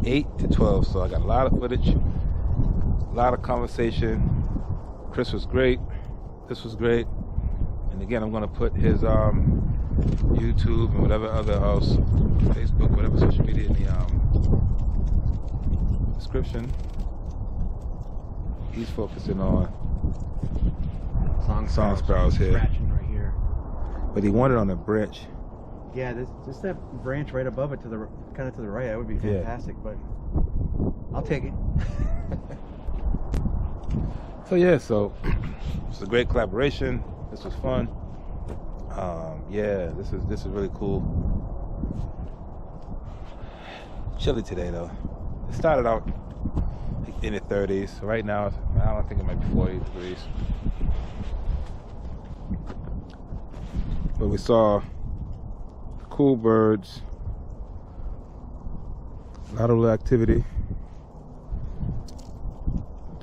Speaker 1: 8 to 12, so I got a lot of footage, a lot of conversation. Chris was great. This was great. And again, I'm gonna put his YouTube and whatever other else, Facebook, whatever social media in the description. He's focusing on song sparrows here,
Speaker 2: Scratching right here.
Speaker 1: but he wanted on a branch.
Speaker 2: Yeah, just that branch right above it to the kind of to the right. That would be
Speaker 1: Yeah.
Speaker 2: fantastic, but I'll take it.
Speaker 1: So yeah, so it's a great collaboration. This was fun. Yeah, this is really cool. Chilly today though. It started out in the 30s. So right now, I don't think it might be 40 degrees. But we saw cool birds, a lot of little activity.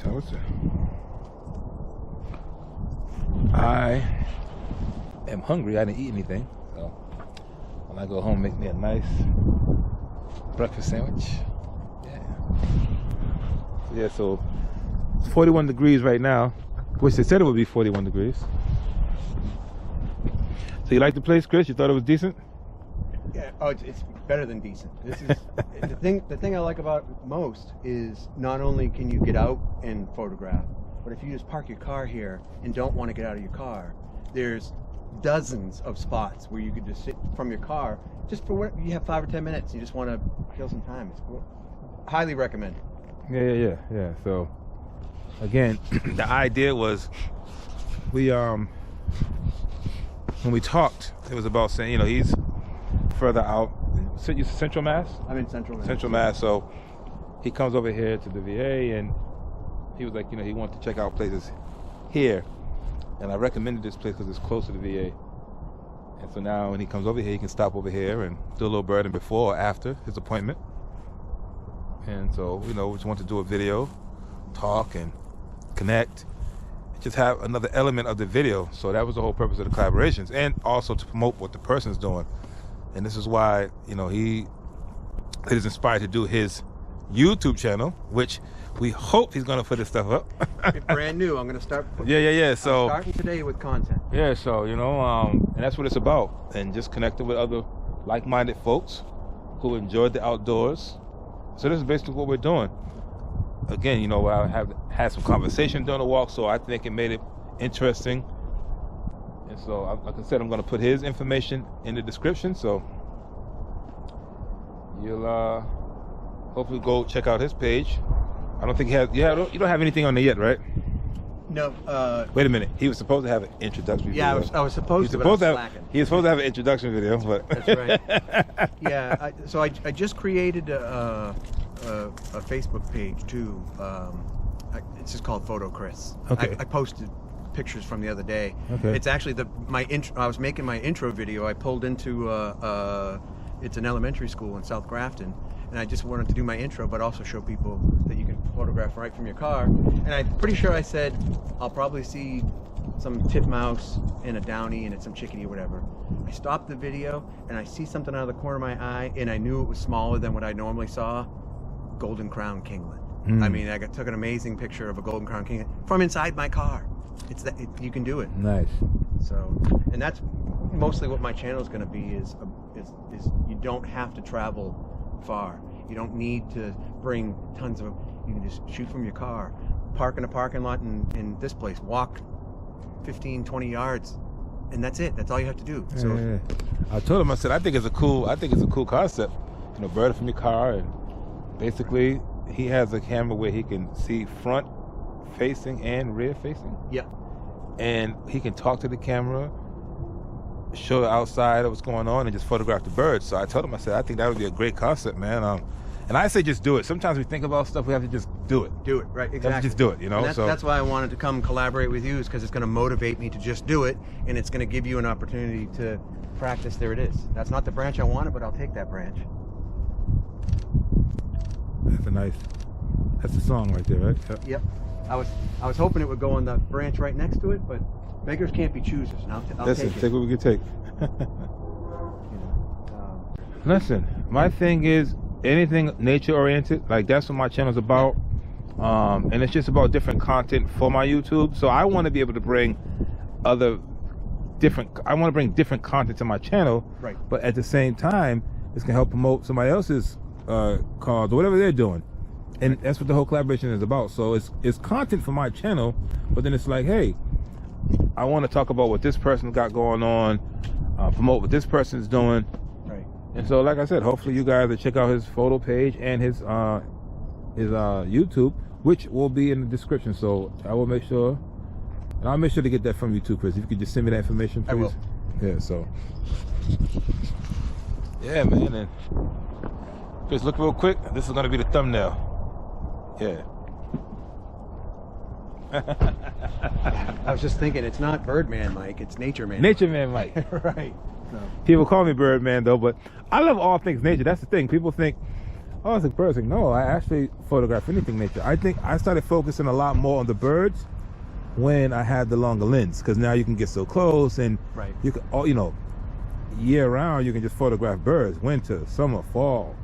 Speaker 1: What's that? I am hungry. I didn't eat anything, so when I go home, make me a nice breakfast sandwich. Yeah, so it's 41 degrees right now, which they said it would be 41 degrees. So you like the place, Chris? You thought it was decent?
Speaker 2: Yeah. Oh, it's better than decent. This is the thing I like about it most is not only can you get out and photograph, but if you just park your car here and don't want to get out of your car, there's dozens of spots where you could just sit from your car, just for what you have 5 or 10 minutes. You just want to kill some time. It's cool. Highly recommend it.
Speaker 1: Yeah. So again, the idea was when we talked, it was about saying, you know, he's further out. You Central Mass?
Speaker 2: I'm in Central Mass.
Speaker 1: Central Mass. So he comes over here to the VA, and he was like, you know, he wanted to check out places here, and I recommended this place because it's close to the VA. And so now when he comes over here, he can stop over here and do a little birding before or after his appointment. And so, you know, we just want to do a video, talk and connect, just have another element of the video. So that was the whole purpose of the collaborations, and also to promote what the person's doing. And this is why, you know, he is inspired to do his YouTube channel, which we hope he's going to put his stuff up.
Speaker 2: It's brand new. I'm going to start.
Speaker 1: Yeah. So
Speaker 2: I'm starting today with content.
Speaker 1: Yeah, so, you know, and that's what it's about. And just connecting with other like-minded folks who enjoyed the outdoors. So this is basically what we're doing. Again, you know, I have had some conversation during the walk, so I think it made it interesting. And so, like I said, I'm going to put his information in the description, so you'll hopefully go check out his page. I don't think he has. Yeah, you don't have anything on there yet, right?
Speaker 2: No.
Speaker 1: Wait a minute. He was supposed to have an introduction video.
Speaker 2: Yeah, I was supposed to.
Speaker 1: He was supposed to have an introduction video, but
Speaker 2: that's right. Yeah. So I just created a Facebook page too. It's just called Photo Chris.
Speaker 1: Okay.
Speaker 2: I posted pictures from the other day.
Speaker 1: Okay.
Speaker 2: It's actually I was making my intro video. I pulled into it's an elementary school in South Grafton, and I just wanted to do my intro, but also show people that you can photograph right from your car. And I'm pretty sure I said I'll probably see some titmouse and a downy and some chickadee or whatever. I stopped the video and I see something out of the corner of my eye, and I knew it was smaller than what I normally saw. Golden crown kinglet. I mean, I took an amazing picture of a golden crown kinglet from inside my car. It's that you can do it.
Speaker 1: Nice.
Speaker 2: So, and that's mostly what my channel is going to be. Is you don't have to travel far. You don't need to bring tons of. You can just shoot from your car, park in a parking lot in this place, walk 15, 20 yards, and that's it. That's all you have to do. So,
Speaker 1: yeah. I told him, I said, I think it's a cool concept. You know, bird from your car, and basically he has a camera where he can see front facing and rear facing.
Speaker 2: Yeah.
Speaker 1: And he can talk to the camera, show the outside of what's going on, and just photograph the birds. So I told him, I said, I think that would be a great concept, man. And I say just do it. Sometimes we think about stuff, we have to just do it.
Speaker 2: Do it, right, exactly.
Speaker 1: Just do it, you know?
Speaker 2: And that's why I wanted to come collaborate with you, is because it's going to motivate me to just do it, and it's going to give you an opportunity to practice. There it is. That's not the branch I wanted, but I'll take that branch.
Speaker 1: That's the song right there, right?
Speaker 2: Yep. I was hoping it would go on the branch right next to it, but beggars can't be choosers. And I'll
Speaker 1: Listen,
Speaker 2: take
Speaker 1: what we can take. Listen, my thing is anything nature oriented, like that's what my channel's about. And it's just about different content for my YouTube. So I want to be able to bring different content to my channel.
Speaker 2: Right.
Speaker 1: But at the same time, it's gonna help promote somebody else's cause or whatever they're doing. And that's what the whole collaboration is about. So it's content for my channel, but then it's like, hey, I want to talk about what this person's got going on, promote what this person's doing.
Speaker 2: Right.
Speaker 1: And so, like I said, hopefully you guys will check out his photo page and his YouTube, which will be in the description. So I will make sure, and I'll make sure to get that from you too, Chris. If you could just send me that information, please.
Speaker 2: I will.
Speaker 1: Yeah. So. Yeah, man. And Chris, look real quick. This is going to be the thumbnail. Yeah.
Speaker 2: I was just thinking, it's not Birdman Mike, it's Nature Man.
Speaker 1: Nature Man Mike.
Speaker 2: Right. So.
Speaker 1: People call me Birdman though, but I love all things nature. That's the thing. People think, oh, it's a bird thing. No, I actually photograph anything nature. I think I started focusing a lot more on the birds when I had the longer lens, because now you can get so close, and
Speaker 2: right.
Speaker 1: You can, you know, year round you can just photograph birds, winter, summer, fall.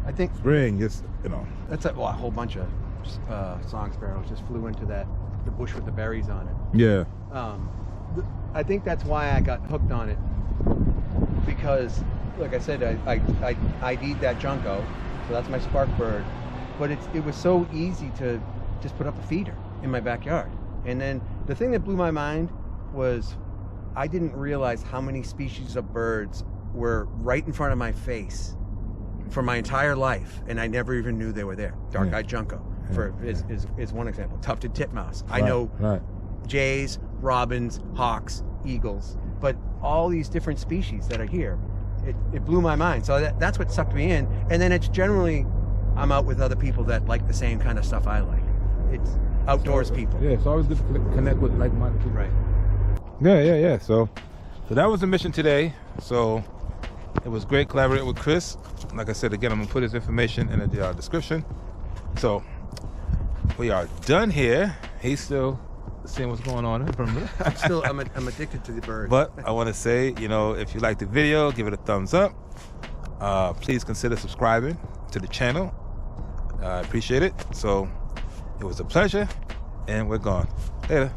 Speaker 2: I think
Speaker 1: spring, just, you know.
Speaker 2: That's a whole bunch of song sparrows just flew into the bush with the berries on it.
Speaker 1: Yeah.
Speaker 2: I think that's why I got hooked on it, because, like I said, I ID'd that junco, so that's my spark bird. But it was so easy to just put up a feeder in my backyard. And then the thing that blew my mind was I didn't realize how many species of birds were right in front of my face for my entire life, and I never even knew they were there. Dark-eyed junco is one example. Tufted titmouse. I know jays, robins, hawks, eagles, but all these different species that are here, it blew my mind. So that's what sucked me in. And then it's generally, I'm out with other people that like the same kind of stuff I like. It's outdoors people.
Speaker 1: Yeah, it's always good to connect with like-minded people.
Speaker 2: Right.
Speaker 1: Yeah. So that was the mission today. So it was great collaborating with Chris. Like I said, again, I'm gonna put his information in the description. So we are done here. He's still seeing what's going on.
Speaker 2: I'm addicted to the bird.
Speaker 1: But I want to say, if you like the video, give it a thumbs up. Please consider subscribing to the channel. I appreciate it. So it was a pleasure, and we're gone. Later.